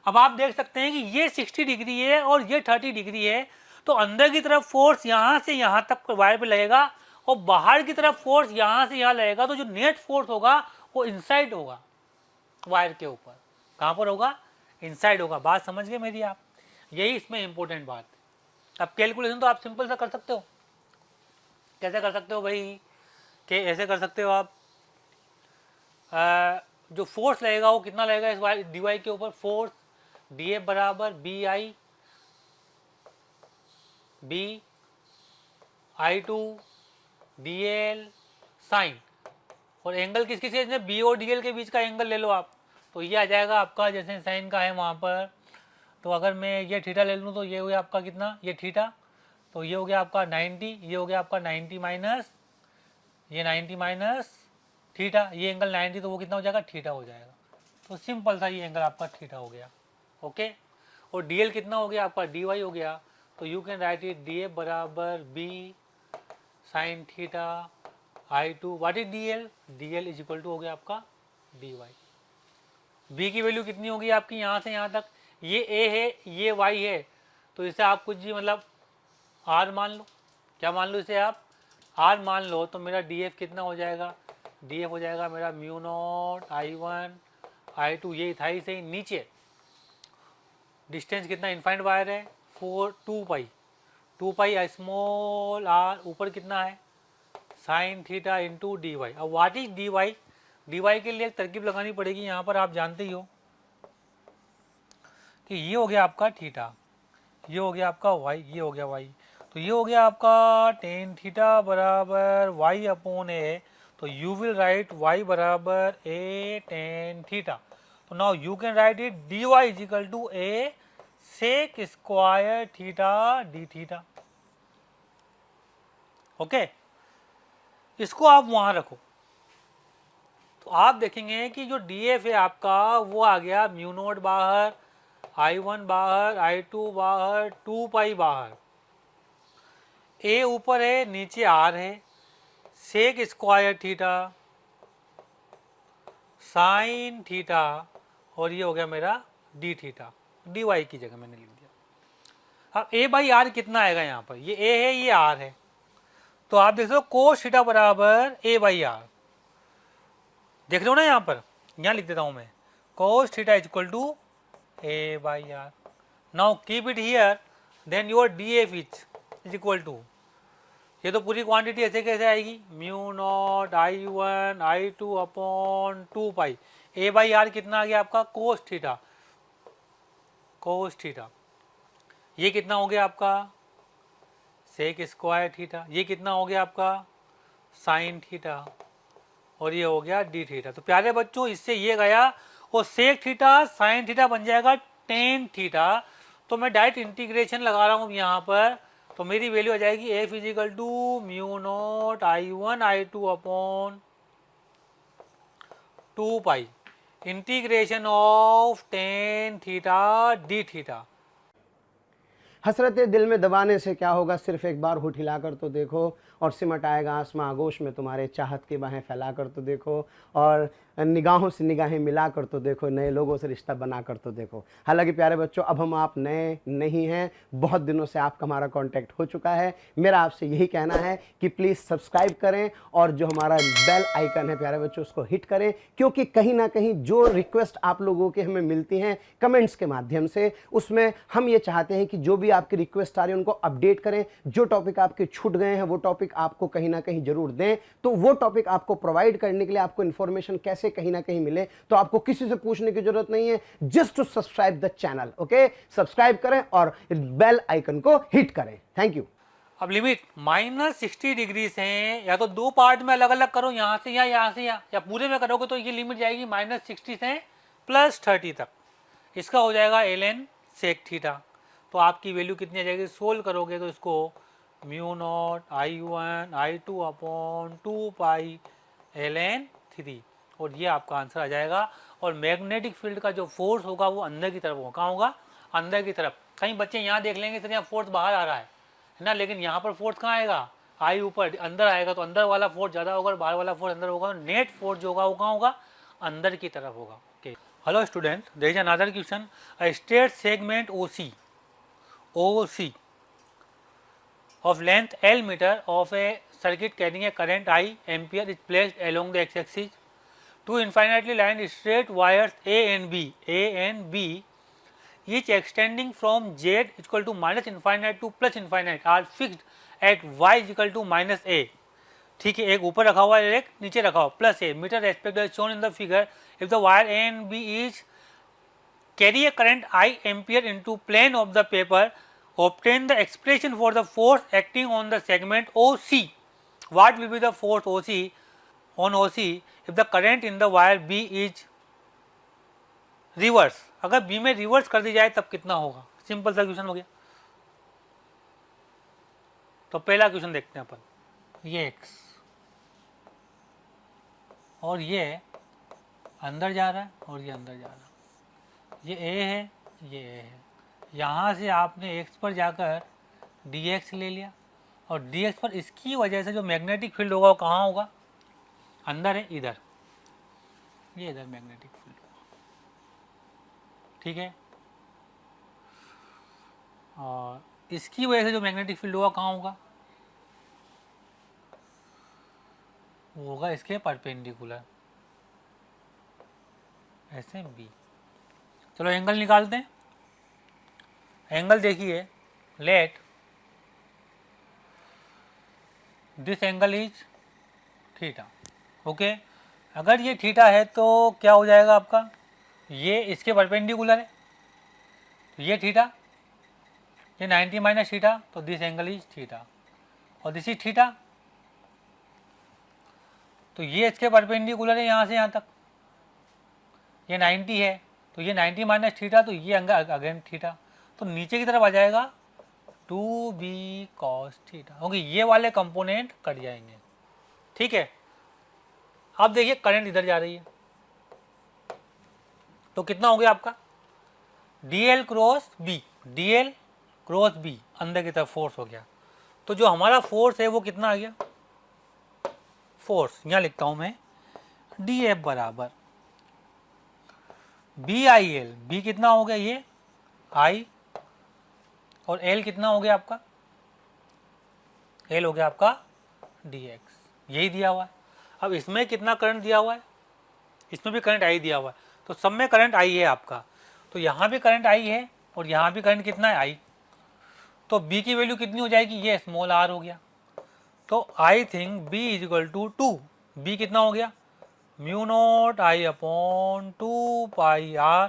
अब आप देख सकते हैं कि ये 60 डिग्री है और ये 30 डिग्री है, तो अंदर की तरफ फोर्स यहां से यहां तक वायर पे लगेगा और बाहर की तरफ फोर्स यहां से यहां लगेगा, तो जो नेट फोर्स होगा वो इनसाइड होगा वायर के ऊपर। कहां पर होगा, इनसाइड होगा। बात समझ गए मेरी आप, यही इसमें इंपॉर्टेंट बात है। अब कैलकुलेशन तो आप सिंपल सा कर सकते हो, कैसे कर सकते हो भाई, कि ऐसे कर सकते हो आप, जो फोर्स लगेगा वो कितना लगेगा इस dy के ऊपर, फोर्स dF बराबर bi b I2 dl sine, और एंगल किसकी चीज में, b और dl के बीच का एंगल ले लो आप, तो ये आ जाएगा आपका, जैसे साइन का है वहाँ पर, तो अगर मैं ये थीटा ले लूँ तो ये हो गया आपका कितना, ये थीटा, तो ये हो गया आपका 90, ये हो गया आपका 90 माइनस ये 90 माइनस थीटा, ये एंगल 90, तो वो कितना हो जाएगा, थीटा हो जाएगा। तो सिंपल सा ये एंगल आपका थीटा हो गया, ओके। और dl कितना हो गया आपका, dy हो गया, तो you can write it df बराबर b sine theta I2, what is dl, dl is equal to हो गया आपका dy। b की वैल्यू कितनी होगी आपकी, यहाँ से यहाँ तक, ये a है ये y है, तो इसे आप कुछ भी मतलब r मान लो, क्या मान लो इसे आप, r मान लो, तो मेरा df कितना हो जाएगा, df हो जाएगा मेरा म्यू नॉट I1 I2, ये था ही सही। नीचे डिस्टेंस कितना, इनफाइनाइट वायर है, 2 पाई स्मॉल r, ऊपर कितना है साइन थीटा इंटू dy। अब व्हाट इज dy, dy के लिए एक तरकीब लगानी पड़ेगी, यहाँ पर आप जानते ही हो कि ये हो गया आपका थीटा, ये हो गया आपका y, ये हो गया y, तो ये हो गया आपका टेन थीटा बराबर y अपॉन ए, तो यू विल राइट y बराबर a टेन थीटा। तो now you can write it dy is equal to a sec square theta D theta, okay. इसको आप वहां रखो, तो आप देखेंगे कि जो df है आपका वो आ गया म्यू नॉट बाहर, I1 बाहर, I2 बाहर, 2 पाई बाहर, a ऊपर है नीचे r है, sec square theta sine theta, और ये हो गया मेरा डी थीटा, dy की जगह मैंने लिख दिया। अब a बाई आर कितना आएगा यहाँ पर, ये a है ये r है, तो आप देख लो कोस थीटा बराबर a बाई आर, देख लो ना यहाँ पर, यहाँ लिख देता हूँ मैं, cos theta is equal to a by R. Now keep it here, then your df is equal to, ये तो पूरी क्वांटिटी ऐसे कैसे आएगी, mu naught I1 I2 upon 2 pi, a by R कितना आ गया आपका, कोस थीटा, कोस थीटा, ये कितना हो गया आपका सेक स्क्वायर थीटा, ये कितना हो गया आपका साइन थीटा, और ये हो गया डी थीटा। तो प्यारे बच्चों इससे ये गया और सेक थीटा साइन थीटा बन जाएगा टेन थीटा, तो मैं डायरेक्ट इंटीग्रेशन लगा रहा हूँ यहाँ पर, तो मेरी वैल्यू आ जाएगी f is equal to mu naught I1 I2 upon 2 pi integration of tan theta D theta. हसरतें दिल में दबाने से क्या होगा, सिर्फ एक बार होठ हिलाकर तो देखो, और सिमट आएगा आसमां आगोश में तुम्हारे, चाहत की बाहें फैलाकर तो देखो, और निगाहों से निगाहें मिलाकर तो देखो, नए लोगों से रिश्ता बनाकर तो देखो। हालांकि प्यारे बच्चों अब हम आप नए नहीं हैं, बहुत दिनों से आपका हमारा कांटेक्ट हो चुका है। मेरा आपसे यही कहना है कि प्लीज़ सब्सक्राइब करें और जो हमारा बेल आइकन है प्यारे बच्चों उसको हिट करें, क्योंकि कहीं ना कहीं जो रिक्वेस्ट आप लोगों के हमें मिलती हैं कमेंट्स के माध्यम से, उसमें हम ये चाहते हैं कि जो भी भी आपकी रिक्वेस्ट आ रही है उनको अपडेट करें, जो टॉपिक आपके छूट गए हैं वो टॉपिक आपको कहीं ना कहीं जरूर दें। तो वो टॉपिक आपको प्रोवाइड करने के लिए आपको इन्फॉर्मेशन कैसे कहीं ना कहीं मिले, तो आपको किसी से पूछने की जरूरत नहीं है, just to subscribe the channel. Okay, subscribe करें और बेल आइकन को हिट करें। Thank you. अब लिमिट -60 डिग्री से या तो दो पार्ट में अलग अलग करो, यहाँ से यहाँ से यहाँ, या पूरे में करोगे तो ये लिमिट जाएगी -60 से +30 तक। इसका हो जाएगा ln sec थीटा। तो आपकी वैल्यू कितनी आ जाएगी, सोल्व करोगे तो इसको μ0 I1 I2 अपॉन 2 पाई ln 3, और ये आपका आंसर आ जाएगा। और मैग्नेटिक फील्ड का जो फोर्स होगा वो अंदर की तरफ होगा। कहाँ होगा, अंदर की तरफ। कहीं बच्चे यहाँ देख लेंगे सर यहाँ फोर्स बाहर आ रहा है ना, लेकिन यहाँ पर फोर्स कहाँ आएगा, आई ऊपर अंदर आएगा, तो अंदर वाला फोर्स ज़्यादा होगा और बाहर वाला फोर्स अंदर होगा। नेट फोर्स जो होगा वो कहाँ होगा, अंदर की तरफ होगा। Okay, hello student, there is another question. A straight segment OC of length L meter of a circuit carrying a current I ampere is placed along the x-axis. Two infinitely lined straight wires A and B, each extending from Z equal to -infinite to +infinite are fixed at y equal to -a. ठीक है, एक ऊपर रखा हुआ है, एक नीचे रखा हुआ, +a metre respect shown in the figure. If the wire A and B each carry a current I ampere into plane of the paper, obtain the expression for the force acting on the segment OC. What will be the force on OC if the current in the wire B is reverse? अगर B में reverse कर दी जाए तब कितना होगा। Simple सा question हो गया। तो पहला क्वेश्चन देखते हैं अपन। ये x और ये अंदर जा रहा है और ये अंदर जा रहा है, ये A है, ये A है। यहाँ से आपने x पर जाकर dx ले लिया, और dx पर इसकी वजह से जो मैग्नेटिक फील्ड होगा वो कहाँ होगा, अंदर है, इधर, ये इधर मैग्नेटिक फील्ड होगा। ठीक है, और इसकी वजह से जो मैग्नेटिक फील्ड होगा कहाँ होगा, वो होगा इसके परपेंडिकुलर, ऐसे B। चलो एंगल निकालते हैं। एंगल देखिए, let this angle is theta. Okay, अगर ये थीटा है तो क्या हो जाएगा आपका, ये इसके परपेंडिकुलर है, तो ये थीटा, ये 90 माइनस थीटा, तो दिस एंगल इज थीटा, और दिस इज थीटा, तो ये इसके परपेंडिकुलर है यहाँ से यहाँ तक, ये 90 है, तो ये 90 माइनस थीटा, तो ये एंगल अगेन थीटा, तो नीचे की तरफ आ जाएगा 2b cos थीटा। ओके, ये वाले कंपोनेंट कट जाएंगे। ठीक है, अब देखिए करंट इधर जा रही है, तो कितना हो गया आपका dl क्रॉस b, अंदर की तरफ फोर्स हो गया। तो जो हमारा फोर्स है वो कितना आ गया, फोर्स यहाँ लिखता हूं मैं, dF बराबर BIL, B कितना हो गया, ये I, और L कितना हो गया आपका, L हो गया आपका dx, यही दिया हुआ है। अब इसमें कितना करंट दिया हुआ है, इसमें भी करंट I दिया हुआ है, तो सब में करंट I है आपका, तो यहाँ भी करंट I है और यहाँ भी करंट कितना है I, तो B की वैल्यू कितनी हो जाएगी, ये स्मॉल r हो गया। तो I think B is equal to 2, B कितना हो गया, μ0 I अपॉन 2 पाई r,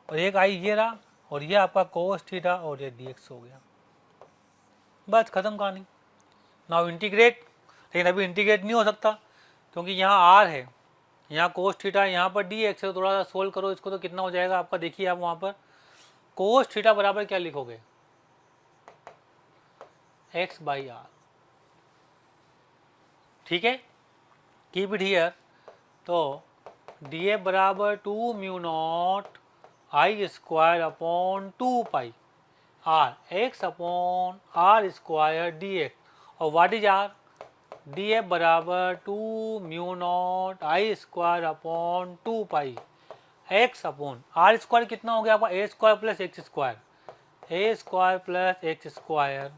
और एक I ये रहा, और ये आपका कोस थीटा, और ये dx हो गया। बस खत्म कहानी। नाउ इंटीग्रेट, लेकिन अभी इंटीग्रेट नहीं हो सकता क्योंकि यहाँ r है, यहाँ कोस थीटा, यहाँ पर dx है, तो थोड़ा सा सोल्व करो इसको, तो कितना हो जाएगा आपका, देखिए आप वहाँ पर कोस थीटा बराबर क्या लिखोगे, x/r। ठीक है, कीप इट हियर। तो df बराबर 2 μ0 I square upon 2 pi r, x upon r square dx, और व्हाट इज r, df बराबर 2 μ0 I square upon 2 pi x upon r square कितना हो गया आपका, a square plus x square, a square plus x square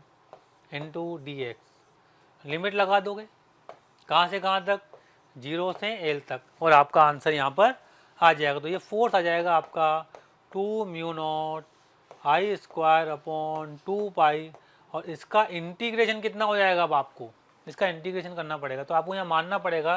into dx। Limit लगा दोगे कहाँ से कहाँ तक, 0 से L तक, और आपका आंसर यहाँ पर आ जाएगा। तो ये फोर्स आ जाएगा आपका 2 μ0 आई स्क्वायर अपॉन 2 पाई, और इसका इंटीग्रेशन कितना हो जाएगा, अब आपको इसका इंटीग्रेशन करना पड़ेगा। तो आपको यहाँ मानना पड़ेगा,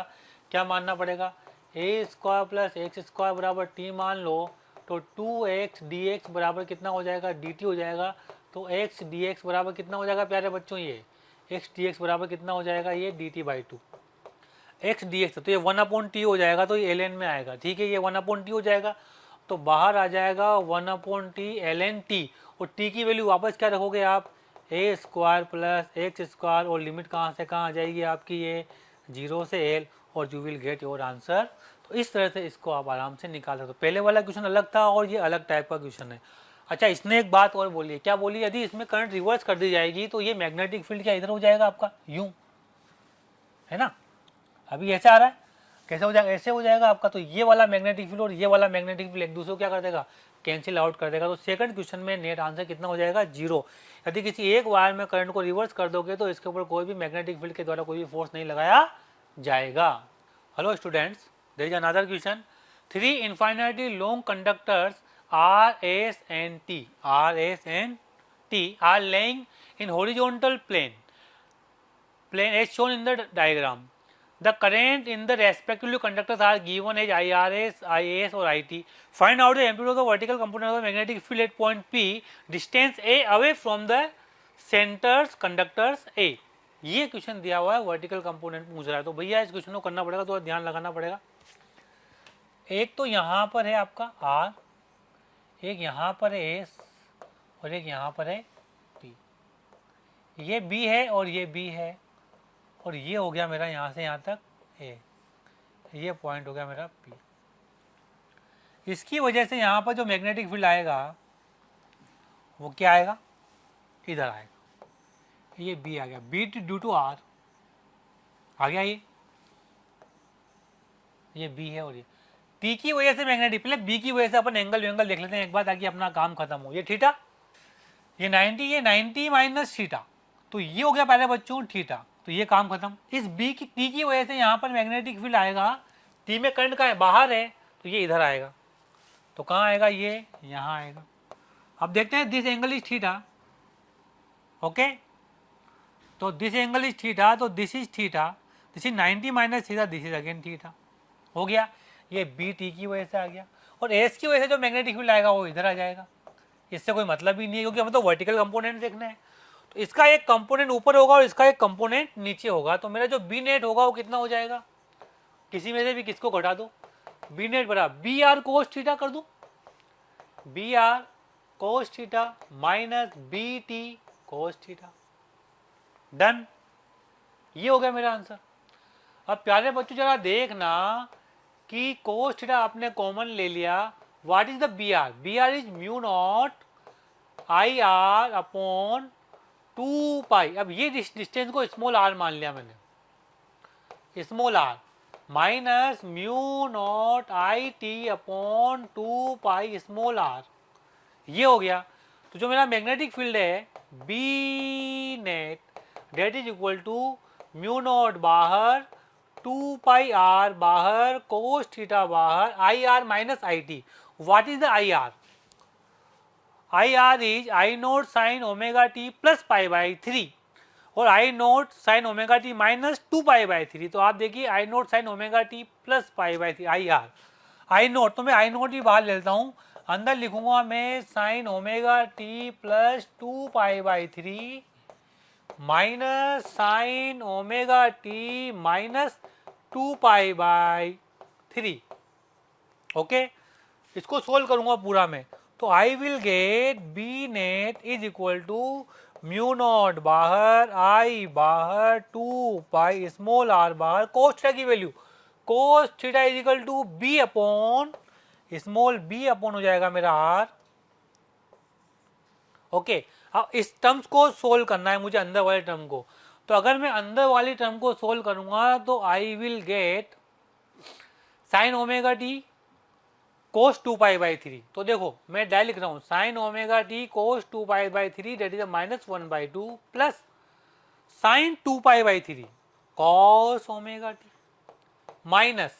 क्या मानना पड़ेगा, ए स्क्वायर प्लस एक्स स्क्वायर बराबर टी मान लो, तो 2x dx बराबर कितना हो जाएगा, dt हो जाएगा। तो x dx बराबर कितना हो जाएगा प्यारे बच्चों, ये x dx बराबर कितना हो जाएगा, ये dt/2 x dx, तो ये 1/t हो जाएगा, तो ये ln में आएगा, ठीक है, ये 1/t हो जाएगा, तो बाहर आ जाएगा 1/t ln t, और t की वैल्यू वापस क्या रखोगे आप, ए स्क्वायर प्लस एक्स स्क्वायर, और लिमिट कहाँ से कहाँ आ जाएगी आपकी, ये 0 से l, और you will get your answer. तो इस तरह से इसको आप आराम से निकाल सकते हो। पहले वाला क्वेश्चन अलग था और ये अलग टाइप का क्वेश्चन है। अच्छा, इसने एक बात और बोली है, क्या बोली, यदि इसमें करंट रिवर्स कर दी जाएगी तो ये मैग्नेटिक फील्ड क्या इधर हो जाएगा आपका, यूं, है ना, अभी ऐसे आ रहा है, कैसे हो जाएगा, ऐसे हो जाएगा आपका। तो ये वाला मैग्नेटिक फील्ड और ये वाला मैग्नेटिक फील्ड एक दूसरे को क्या कर देगा, कैंसिल आउट कर देगा। तो सेकंड क्वेश्चन में नेट आंसर कितना हो जाएगा, 0। यदि किसी एक वायर में करंट को रिवर्स कर दोगे तो इसके ऊपर कोई भी मैग्नेटिक फील्ड के द्वारा कोई भी फोर्स नहीं लगाया जाएगा। Hello students, there is another question. 3 infinitely long conductors R, S and T are laying in horizontal plane as shown in the diagram. The current in the respectively conductors are given as IRS, IAS or IT. Find out the amplitude of the vertical component of the magnetic field at point P, distance A away from the centers conductors A. ये question दिया हुआ है, vertical component पूछ रहा है, तो भैया इस क्वेश्चन को करना पड़ेगा, तो ध्यान लगाना पड़ेगा। एक तो यहाँ पर है आपका R, एक यहाँ पर है S, और एक यहाँ पर है T। ये B है और ये B है, और ये हो गया मेरा यहाँ से यहाँ तक A, ये पॉइंट हो गया मेरा P। इसकी वजह से यहाँ पर जो मैग्नेटिक फील्ड आएगा वो क्या आएगा, इधर आएगा, ये B आ गया, B ड्यू टू R आ गया, ये B है, और ये T की वजह से मैग्नेटिक, पहले B की वजह से अपन एंगल देख लेते हैं एक बार, ताकि अपना काम खत्म हो। ये थीटा, ये 90, ये 90 माइनस थीटा, तो ये हो गया पहले बच्चों थीटा, तो ये काम खत्म। इस B की T की वजह से यहाँ पर मैग्नेटिक फील्ड आएगा, T में करंट का है, बाहर है, तो ये इधर आएगा, तो कहाँ आएगा, ये यहाँ आएगा। अब देखते हैं, this angle is theta, okay, तो दिस एंगल इज थीटा, तो this is theta, this is 90 minus theta, this is again theta, हो गया। ये बी टी की वजह से आ गया, और एस की वजह से जो मैग्नेटिक फील्ड आएगा वो इधर आ जाएगा। इससे कोई मतलब ही नहीं है, क्योंकि हमें तो वर्टिकल कंपोनेंट देखना है। तो इसका एक कंपोनेंट ऊपर होगा और इसका एक कंपोनेंट नीचे होगा, तो मेरा जो बी नेट होगा वो कितना हो जाएगा, किसी में से भी किसको घटा दो, बी नेट बराबर बी आर कोस थीटा कर दूं, B R cos theta minus B T cos theta, done, ये हो गया मेरा आंसर। अब प्यारे बच्चों जरा देखना कि कोस थीटा आपने कॉमन ले लिया, what is the B R, B R is mu naught I R upon 2 pi. अब ये डिस्टेंस को स्मॉल आर मान लिया मैंने, small R minus mu naught I T upon 2 pi small R, ये हो गया। तो जो मेरा मैग्नेटिक फील्ड है B net that is equal to mu naught बाहर, 2 पाई आर बाहर, कोस थीटा बाहर, I R minus I T. What is the I R, I R is I naught sine omega T plus pi by 3, और I naught sine omega T minus 2 pi by 3। तो आप देखिए I naught sine omega T plus pi by 3, I R, I naught, तो मैं आई note ही बाहर लेता हूँ, अंदर लिखूंगा मैं sine omega T plus 2 pi by 3 minus sine omega T minus 2 pi by 3, okay. इसको सोल्व करूंगा पूरा मैं, तो I will get B net is equal to mu naught बाहर, आई बाहर, 2 पाई स्मॉल आर बाहर, कोस थीटा की value, cos theta is equal to B upon small B upon हो जाएगा मेरा आर, ओके। अब इस टर्म्स को सोल्व करना है मुझे, अंदर वाले टर्म को, तो अगर मैं अंदर वाली टर्म को सोल्व करूंगा तो I will get sine omega T cos 2 pi by 3। तो देखो मैं डायरेक्ट लिख रहा हूं, sine omega T cos 2 pi by 3 that is minus 1/2 plus sine 2 pi by 3 cos omega T minus,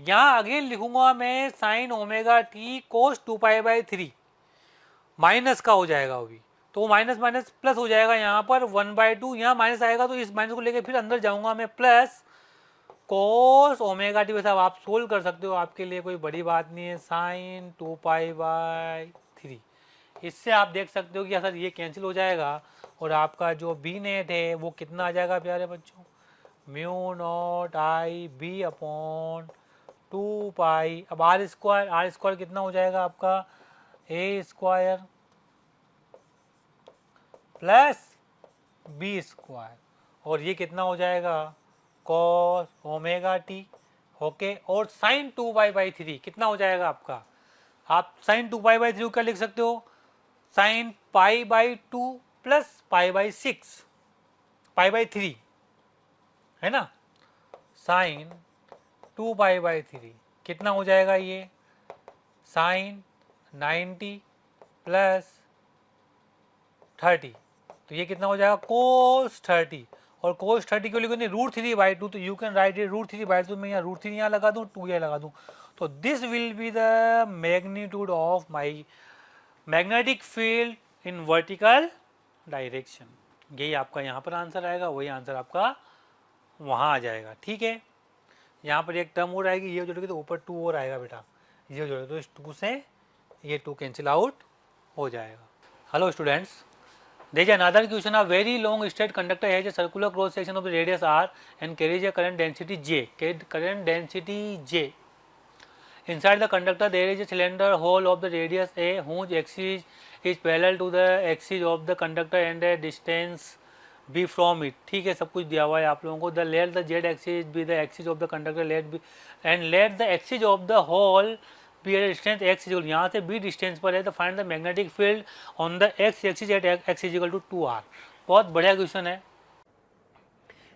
यहां अगेन लिखूंगा मैं sine omega T cos 2 pi by 3, minus का हो जाएगा वो भी, तो माइनस माइनस प्लस हो जाएगा यहाँ पर 1/2, यहाँ माइनस आएगा तो इस माइनस को लेके फिर अंदर जाऊंगा मैं, प्लस कोस ओमेगा टी। वैसे आप सोल्व कर सकते हो, आपके लिए कोई बड़ी बात नहीं है, साइन 2π/3। इससे आप देख सकते हो कि सर ये कैंसिल हो जाएगा और आपका जो बी नेट है वो कितना आ जाएगा प्यारे बच्चों, म्यू नॉट आई बी अपॉन 2π। अब आर स्क्वायर कितना हो जाएगा आपका, ए स्क्वायर प्लस बी स्क्वायर, और ये कितना हो जाएगा कॉस ओमेगा टी। ओके, और साइन 2π/3 कितना हो जाएगा आपका, आप साइन 2π/3 को क्या लिख सकते हो, साइन π/2 प्लस π/6 π/3 है ना, साइन 2π/3 कितना हो जाएगा ये, साइन 90 प्लस 30, तो ये कितना हो जाएगा कोस 30, और कोस 30 क्यों लिखो, √3/2, तो यू कैन राइट इट √3/2, मैं यहाँ √3 यहाँ लगा दूँ, 2 यहाँ लगा दूँ, तो this will be the magnitude of my magnetic field in vertical direction. यही आपका यहाँ पर आंसर आएगा, वही आंसर आपका वहाँ आ जाएगा। ठीक है, यहाँ पर एक टर्म और आएगी, ये जोड़ेगी तो ऊपर 2 और आएगा बेटा, ये जोड़े तो इस 2 से ये 2 कैंसिल आउट हो जाएगा। Hello students, there is another question, a very long straight conductor has a circular cross section of the radius r and carries a current density j. Inside the conductor there is a cylinder hole of the radius a whose axis is parallel to the axis of the conductor and a distance b from it. ठीक है, सब कुछ दिया हुआ है आप लोगों को। let the z axis be the axis of the conductor, let the axis of the hole be at a distance x equal, यहाँ से b डिस्टेंस पर है, तो find the magnetic field on the x axis at x equal to 2r। बहुत बढ़िया question है।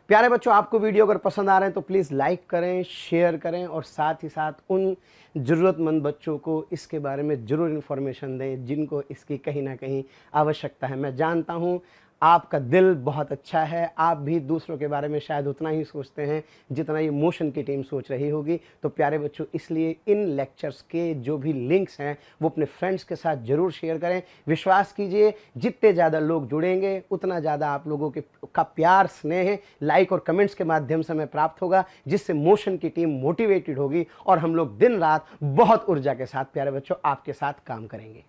प्यारे बच्चों, आपको वीडियो अगर पसंद आ रहे हैं तो प्लीज़ लाइक करें, शेयर करें, और साथ ही साथ उन ज़रूरतमंद बच्चों को इसके बारे में ज़रूर इन्फॉर्मेशन दें जिनको इसकी कहीं ना कहीं आवश्यकता है। मैं जानता हूँ आपका दिल बहुत अच्छा है, आप भी दूसरों के बारे में शायद उतना ही सोचते हैं जितना ये मोशन की टीम सोच रही होगी। तो प्यारे बच्चों, इसलिए इन लेक्चर्स के जो भी लिंक्स हैं वो अपने फ्रेंड्स के साथ ज़रूर शेयर करें। विश्वास कीजिए, जितने ज़्यादा लोग जुड़ेंगे उतना ज़्यादा आप लोगों का प्यार, स्नेह, लाइक और कमेंट्स के माध्यम से हमें प्राप्त होगा, जिससे मोशन की टीम मोटिवेटेड होगी और हम लोग दिन रात बहुत ऊर्जा के साथ प्यारे बच्चों आपके साथ काम करेंगे।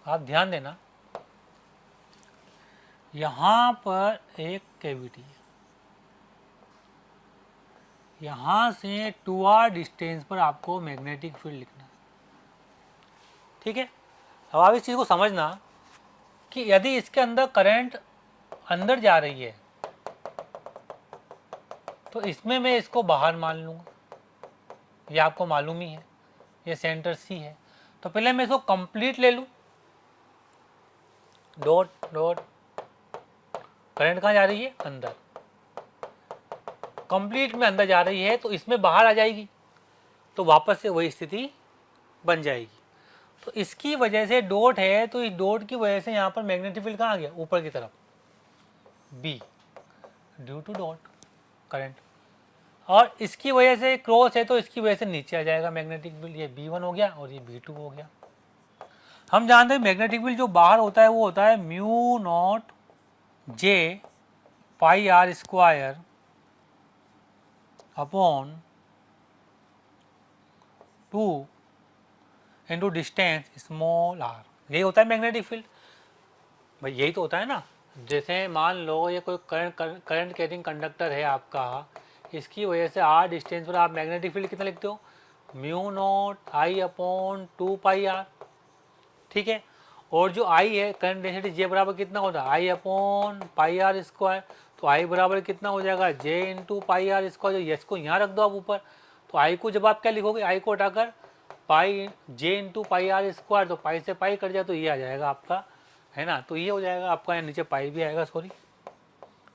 आप ध्यान देना, यहाँ पर एक कैविटी है, यहाँ से 2r डिस्टेंस पर आपको मैग्नेटिक फील्ड लिखना है। ठीक है, अब आप इस चीज़ को समझना कि यदि इसके अंदर करंट अंदर जा रही है तो इसमें मैं इसको बाहर मान लूँगा, ये आपको मालूम ही है, ये सेंटर सी है। तो पहले मैं इसको कंप्लीट ले लूँ, डॉट डॉट, करंट कहाँ जा रही है, अंदर, कंप्लीट में अंदर जा रही है, तो इसमें बाहर आ जाएगी, तो वापस से वही स्थिति बन जाएगी। तो इसकी वजह से डॉट है, तो इस डॉट की वजह से यहाँ पर मैग्नेटिक फील्ड कहाँ आ गया, ऊपर की तरफ, B, due to dot current, और इसकी वजह से क्रॉस है तो इसकी वजह से नीचे आ जाएगा मैग्नेटिक फील्ड, ये B1 हो गया और ये B2 हो गया। हम जानते हैं मैग्नेटिक फील्ड जो बाहर होता है वो होता है म्यू नॉट J पाई r square upon 2 into distance small r, यही होता है मैग्नेटिक फील्ड। भाई यही तो होता है ना, जैसे मान लो ये कोई करंट कैरिंग कंडक्टर है आपका, इसकी वजह से r डिस्टेंस पर आप मैग्नेटिक फील्ड कितना लिखते हो, mu naught I upon 2πr। ठीक है, और जो I है करंट डेंसिटी J बराबर कितना होता है, I upon pi R square, तो I बराबर कितना हो जाएगा, J into pi R square. जो यस को यहाँ रख दो आप ऊपर, तो I को जब आप क्या लिखोगे, I को हटाकर pi J into pi R square, तो पाई से पाई कट जाए तो ये आ जाएगा आपका, है ना, तो ये हो जाएगा आपका, यहाँ नीचे पाई भी आएगा, सॉरी,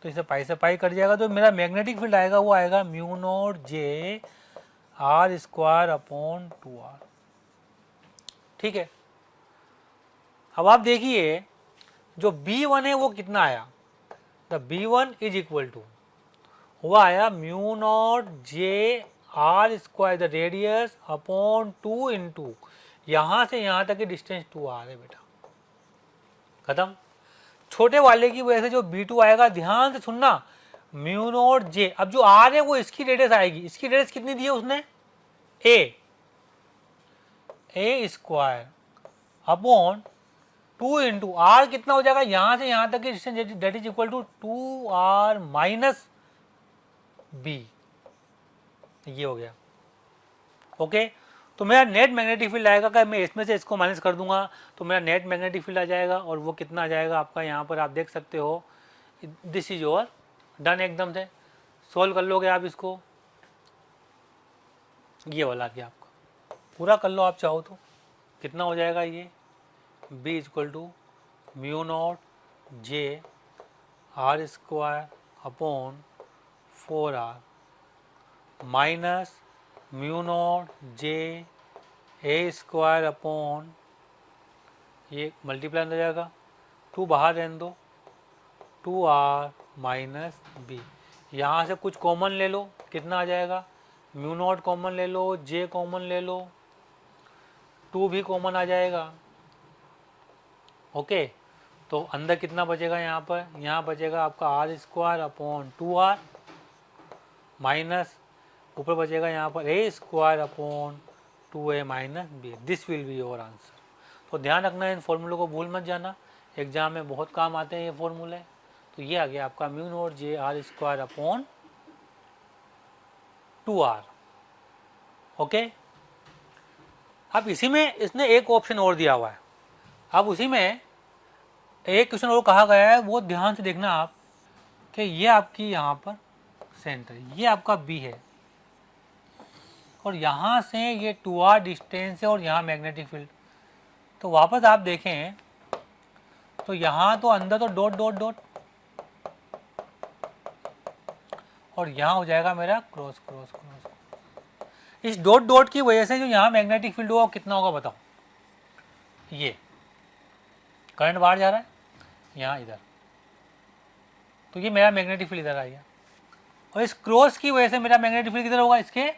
तो इसे पाई से पाई कट जाएगा, तो मेरा मैग्नेटिक फील्ड आएगा वो आएगा mu naught J r square upon 2r। ठीक है, अब आप देखिए जो B1 है वो कितना आया, the B1 is equal to, वो आया mu naught J r square the radius upon 2 into, यहाँ से यहाँ तक की डिस्टेंस 2r है बेटा, खत्म। छोटे वाले की वजह से जो B2 आएगा, ध्यान से सुनना, म्यू नॉट जे, अब जो आर है वो इसकी रेडियस आएगी, इसकी रेडियस कितनी दी है उसने, A square upon 2 into R कितना हो जाएगा, यहां से यहां तक की distance, that is equal to 2r minus B, ये हो गया। ओके, तो मेरा नेट मैग्नेटिक फील्ड आएगा, अगर मैं इसमें से इसको माइनस कर दूंगा तो मेरा नेट मैग्नेटिक फील्ड आ जाएगा, और वो कितना आ जाएगा आपका, यहाँ पर आप देख सकते हो, दिस इज योर डन, एकदम से सोल्व कर लोगे आप इसको, ये वाला आ गया आपका, पूरा कर लो आप चाहो तो, कितना हो जाएगा ये, B equal to mu naught J R square upon 4r minus mu naught J A square upon, ये मल्टीप्लाई हो जाएगा, 2 बाहर रहने दो, 2r माइनस बी, यहाँ से कुछ कॉमन ले लो, कितना आ जाएगा, म्यू नॉट कॉमन ले लो, जे कॉमन ले लो, 2 भी कॉमन आ जाएगा। ओके, तो अंदर कितना बचेगा, यहाँ पर, यहाँ बचेगा आपका are square upon 2r minus, ऊपर बचेगा यहाँ पर A square upon 2a minus B, this will be your answer. तो ध्यान रखना, इन फॉर्मूलों को भूल मत जाना, एग्जाम में बहुत काम आते हैं ये फॉर्मूले। तो ये आ गया आपका mu naught J R square upon 2r। Okay, अब इसी में इसने एक ऑप्शन और दिया हुआ है, अब उसी में एक क्वेश्चन और कहा गया है, वो ध्यान से देखना आप, कि ये आपकी यहाँ पर सेंटर, ये आपका बी है, और यहाँ से ये 2r डिस्टेंस है, और यहाँ मैग्नेटिक फील्ड। तो वापस आप देखें तो यहाँ तो अंदर तो डॉट डॉट डॉट, और यहाँ हो जाएगा मेरा क्रॉस क्रॉस क्रॉस। इस डॉट डॉट की वजह से जो यहाँ मैग्नेटिक फील्ड होगा कितना होगा बताओ, ये करंट बाहर जा रहा है यहाँ इधर, तो ये मेरा मैग्नेटिक फील्ड इधर आ गया, और इस क्रॉस की वजह से मेरा मैग्नेटिक फील्ड किधर होगा, इसके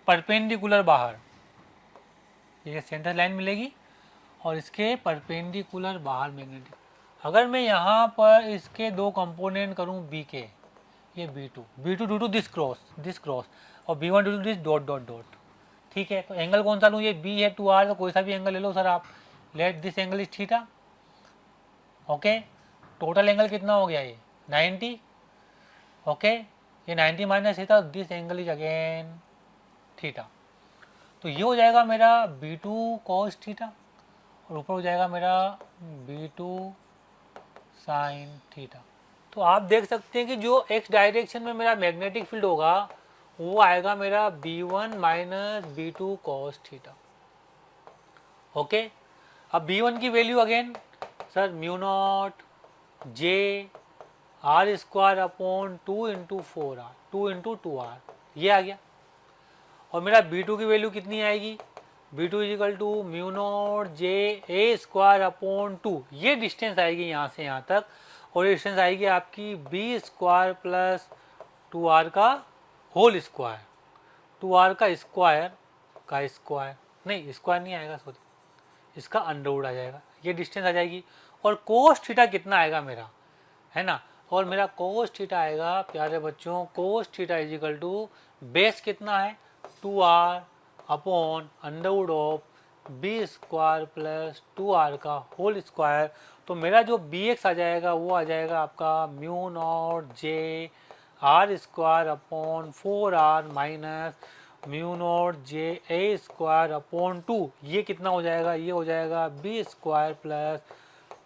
परपेंडिकुलर बाहर, ये सेंटर लाइन मिलेगी, और इसके परपेंडिकुलर बाहर मैग्नेटिक। अगर मैं यहाँ पर इसके दो कंपोनेंट करूँ बी के, ये B2 due to this cross, और B1 due to this dot dot dot, ठीक है। तो एंगल कौन सा लूँ, ये बी है 2r, तो कोई सा भी एंगल ले लो सर आप, let this angle is theta. Okay, total angle कितना हो गया, ये 90। ओके, ये 90 minus theta, this angle is again theta. तो ये हो जाएगा मेरा B2 cos थीटा, और ऊपर हो जाएगा मेरा B2 sin थीटा। तो आप देख सकते हैं कि जो x डायरेक्शन में मेरा मैग्नेटिक फील्ड होगा वो आएगा मेरा B1 minus B2 cos theta. Okay, अब B1 की value again sir mu naught J R square upon 2 into 4r, 2 into 2r, ये आ गया। और मेरा B2 की वैल्यू कितनी आएगी, B2 is equal to mu naught J A square upon 2, ये डिस्टेंस आएगी यहाँ से यहाँ तक, और ये डिस्टेंस आएगी आपकी बी स्क्वायर प्लस 2r का होल स्क्वायर, 2r का स्क्वायर नहीं, स्क्वायर नहीं आएगा सॉरी, इसका अंडरवुड आ जाएगा, ये डिस्टेंस आ जाएगी। और कोस थीटा कितना आएगा मेरा, है ना, और मेरा कोस थीटा आएगा प्यारे बच्चों, cos theta is equal to base कितना है 2r upon under root of B square plus 2r का होल स्क्वायर। तो मेरा जो bx आ जाएगा वो आ जाएगा आपका mu naught J R square upon 4r minus mu naught J A square upon 2, ये कितना हो जाएगा, ये हो जाएगा बी स्क्वायर प्लस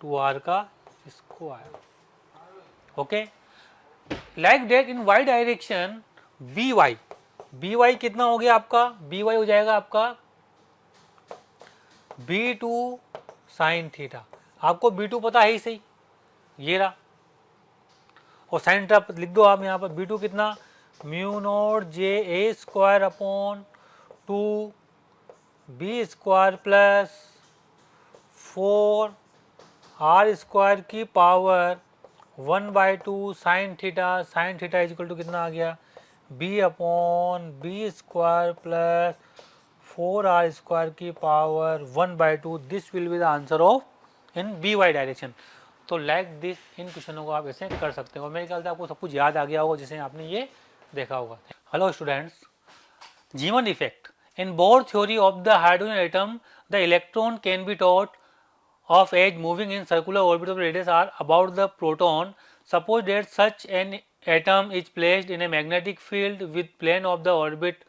2r का square. Okay, like that in y direction by कितना हो गया आपका, by हो जाएगा आपका B2 साइन थीटा। आपको B2 पता है ही सही, ये रहा, और साइन थीटा लिख दो आप यहाँ पर, B2 कितना mu naught J A square upon 2 B square plus 4r square की power 1/2 sine theta is equal to कितना आ गया, B upon B square plus 4r square की power 1/2, this will be the answer of in by direction. तो like this इन क्वेश्चनों को आप ऐसे कर सकते हो। और मेरे ख्याल से आपको सब कुछ याद आ गया होगा जैसे आपने ये देखा होगा। Hello students, Zeeman effect. In Bohr theory of the hydrogen atom, the electron can be thought of as moving in circular orbit of radius r about the proton. Suppose that such an atom is placed in a magnetic field with plane of the orbit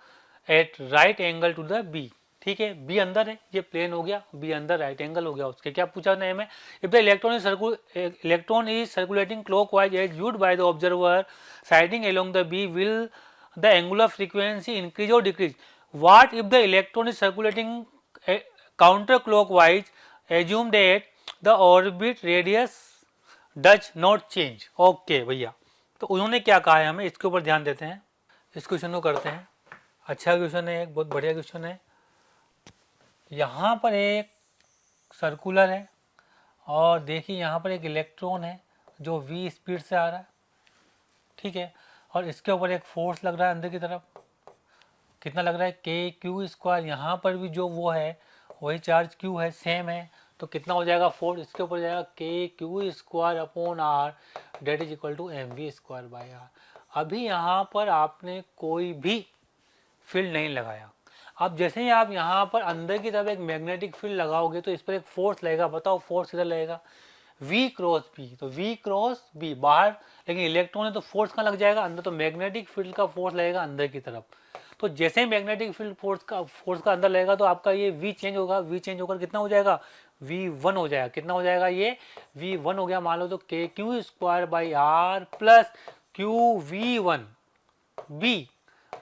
at right angle to the B. ठीक है, B अंदर है, ये plane हो गया, B अंदर right angle हो गया उसके। क्या पूछा नेम है? If the electron is circulating clockwise as viewed by the observer siding along the B, will the angular frequency increase or decrease? What if the electron is circulating counterclockwise? Assume that the orbit radius does not change. Okay भैया, तो उन्होंने क्या कहा है हमें, इसके ऊपर ध्यान देते हैं। इस क्वेश्चन को करते हैं। अच्छा क्वेश्चन है, एक बहुत बढ़िया क्वेश्चन है। यहाँ पर एक सर्कुलर है और देखिए यहाँ पर एक इलेक्ट्रॉन है जो v स्पीड से आ रहा है, ठीक है, और इसके ऊपर एक फोर्स लग रहा है अंदर की तरफ। कितना लग रहा है? के क्यू स्क्वायर। यहाँ पर भी जो वो है वही चार्ज क्यू है, सेम है, तो कितना हो जाएगा? फोर्स इसके ऊपर जाएगा K Q square upon R, that is equal to M V square by R. अभी यहाँ पर आपने कोई भी फील्ड नहीं लगाया। अब जैसे ही आप यहाँ पर अंदर की तरफ एक मैग्नेटिक फील्ड लगाओगे तो इस पर एक फोर्स लगेगा। बताओ फोर्स किधर लगेगा? V cross B. तो V क्रॉस बी बाहर, लेकिन इलेक्ट्रॉन है तो फोर्स कहाँ लग जाएगा? अंदर। तो मैग्नेटिक फील्ड का फोर्स लगेगा अंदर की तरफ। तो जैसे ही मैग्नेटिक फील्ड फोर्स का अंदर लगेगा तो आपका ये V चेंज होगा। V चेंज होकर कितना हो जाएगा? V1 हो जाएगा। कितना हो जाएगा? ये V1 हो गया। मान लो तो K Q square by R plus Q V1 B,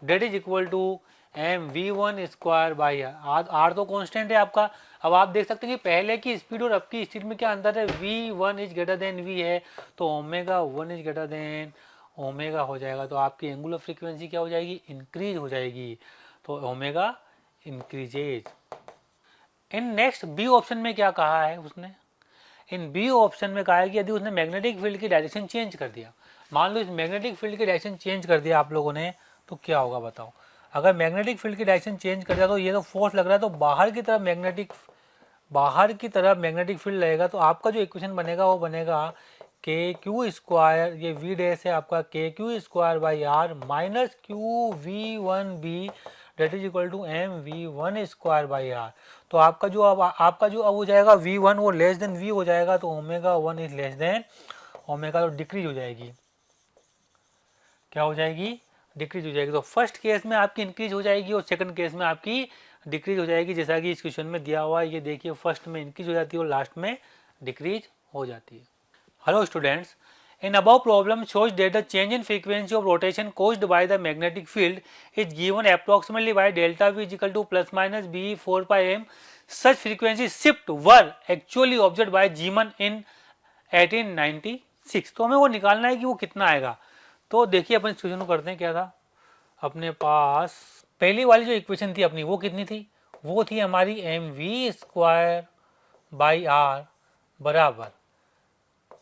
that is equal to M V1 square by R तो कांस्टेंट है आपका। अब आप देख सकते हैं कि पहले की स्पीड और अब की स्पीड में क्या अंतर है? V1 is greater than V है, तो omega 1 is greater than omega हो जाएगा। तो आपकी एंगुलर फ्रीक्वेंसी क्या हो जाएगी? इंक्रीज हो जाएगी। तो omega increases. In next B option में क्या कहा है उसने? इन बी ऑप्शन में कहा है कि यदि उसने मैग्नेटिक फील्ड की डायरेक्शन चेंज कर दिया, मान लो इस मैग्नेटिक फील्ड की डायरेक्शन चेंज कर दिया आप लोगों ने, तो क्या होगा बताओ? अगर मैग्नेटिक फील्ड की डायरेक्शन चेंज कर दिया तो ये तो फोर्स लग रहा है, तो बाहर की तरफ मैग्नेटिक फील्ड लगेगा। तो आपका जो इक्वेशन बनेगा वो बनेगा के क्यू स्क्वायर, ये वी डैश है आपका, K Q square by R minus Q V1 B, that is equal to M V1 square by R. तो आपका जो अब हो जाएगा V1 वो लेस देन V हो जाएगा, तो omega 1 is less than omega, तो डिक्रीज हो जाएगी। क्या हो जाएगी? डिक्रीज हो जाएगी। तो फर्स्ट केस में आपकी इंक्रीज हो जाएगी और सेकंड केस में आपकी डिक्रीज हो जाएगी, जैसा कि इस क्वेश्चन में दिया हुआ है। ये देखिए, फर्स्ट में इंक्रीज हो जाती है और लास्ट में डिक्रीज हो जाती है। Hello students, in above problem shows that the change in frequency of rotation caused by the magnetic field is given approximately by delta V is equal to plus minus B 4 pi m। Such frequency shift were actually observe by Zeeman in 1896। तो हमें वो निकालना है कि वो कितना आएगा। तो देखिए अपन इस क्वेश्चन को करते हैं। क्या था अपने पास? पहली वाली जो इक्वेशन थी अपनी वो कितनी थी? वो थी हमारी mv स्क्वायर बाई आर बराबर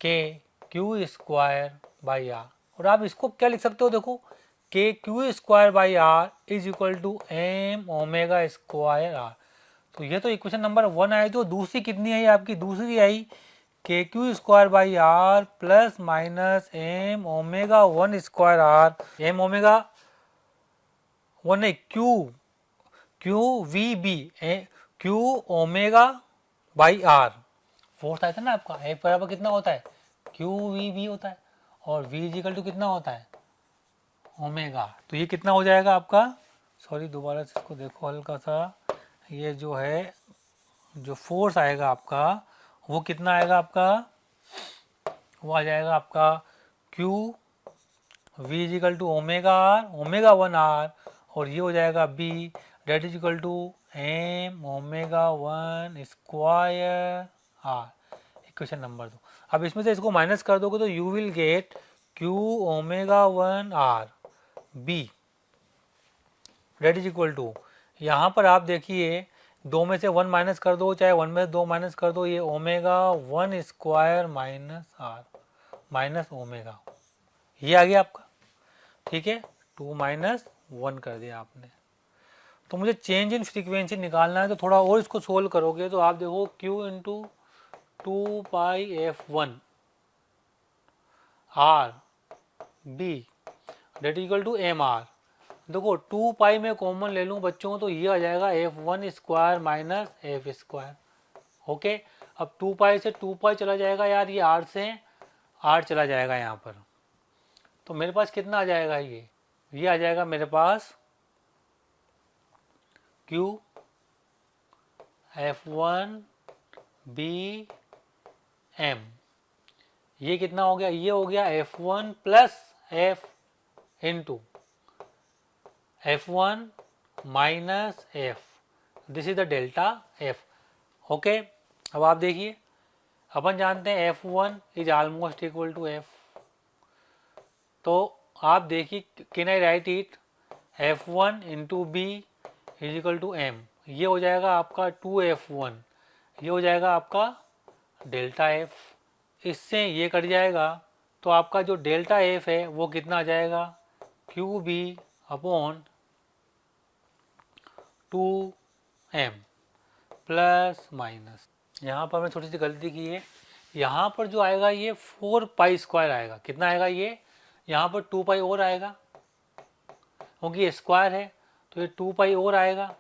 के क्यू स्क्वायर बाई आर। और आप इसको क्या लिख सकते हो? देखो, K Q square by R is equal to M omega square R. तो ये तो इक्वेशन नंबर 1 आई। तो दूसरी कितनी आई आपकी? दूसरी आई K Q square by R plus minus M omega 1 square R. M omega 1 है Q V B, Q omega by R. Fourth आया था ना आपका, एफ बराबर कितना होता है? क्यू वी बी होता है, और वी इजिकल टू कितना होता है? ओमेगा। तो ये कितना हो जाएगा आपका? सॉरी, दोबारा से इसको देखो हल्का सा। ये जो है, जो फोर्स आएगा आपका वो कितना आएगा आपका? वो आ जाएगा आपका Q V is equal to omega R, omega 1 R, और ये हो जाएगा B, that is equal to M omega 1 square R. Equation number 2। अब इसमें से इसको माइनस कर दोगे तो you will get Q omega 1 R B, that is equal to, यहाँ पर आप देखिए 2 में से 1 माइनस कर दो, चाहे 1 में से 2 माइनस कर दो, ये omega 1 square minus R minus omega, ये आ गया आपका। ठीक है, 2 माइनस 1 कर दिया आपने। तो मुझे चेंज इन फ्रीक्वेंसी निकालना है, तो थोड़ा और इसको सोल्व करोगे तो आप देखो Q into 2 pi F1 R B that equal to M R. देखो 2 पाई में कॉमन ले लूँ बच्चों तो ये आ जाएगा F1 square minus F square. Okay, अब 2 पाई से 2 पाई चला जाएगा यार, ये आर से आर चला जाएगा यहाँ पर, तो मेरे पास कितना आ जाएगा, ये आ जाएगा मेरे पास Q F1 बी एम। ये कितना हो गया, ये हो गया F1 plus F into F1 minus F, this is the delta F. Okay, अब आप देखिए, अपन जानते हैं F1 is almost equal to F, तो आप देखिए can I write it F1 into B is equal to M. ये हो जाएगा आपका 2F1, ये हो जाएगा आपका डेल्टा एफ। इससे ये कट जाएगा तो आपका जो डेल्टा एफ है वो कितना आ जाएगा, Q B upon 2m plus minus. यहाँ पर मैं छोटी सी गलती की है, यहाँ पर जो आएगा ये 4 पाई स्क्वायर आएगा। कितना आएगा ये, यहाँ पर 2 पाई और आएगा क्योंकि ये स्क्वायर है, तो ये 2 पाई और आएगा।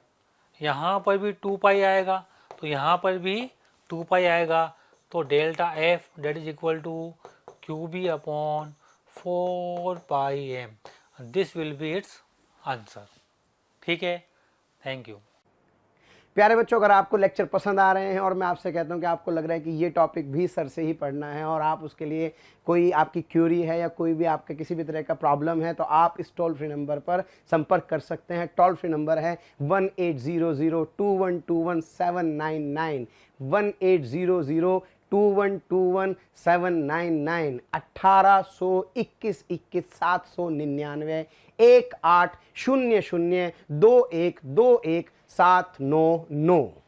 यहाँ पर भी 2 पाई आएगा, तो यहाँ पर भी 2 पाई आएगा। तो delta F that is equal to Q B upon 4 pi M, this will be its answer. ठीक है, थैंक यू। प्यारे बच्चों, अगर आपको लेक्चर पसंद आ रहे हैं और मैं आपसे कहता हूं कि आपको लग रहा है कि ये टॉपिक भी सर से ही पढ़ना है और आप उसके लिए कोई आपकी क्यूरी है या कोई भी आपके किसी भी तरह का प्रॉब्लम है, तो आप इस टोल फ्री नंबर पर संपर्क कर सकते हैं। टोल फ्री नंबर है 18002121 1800212799 1821 799 18002121 799।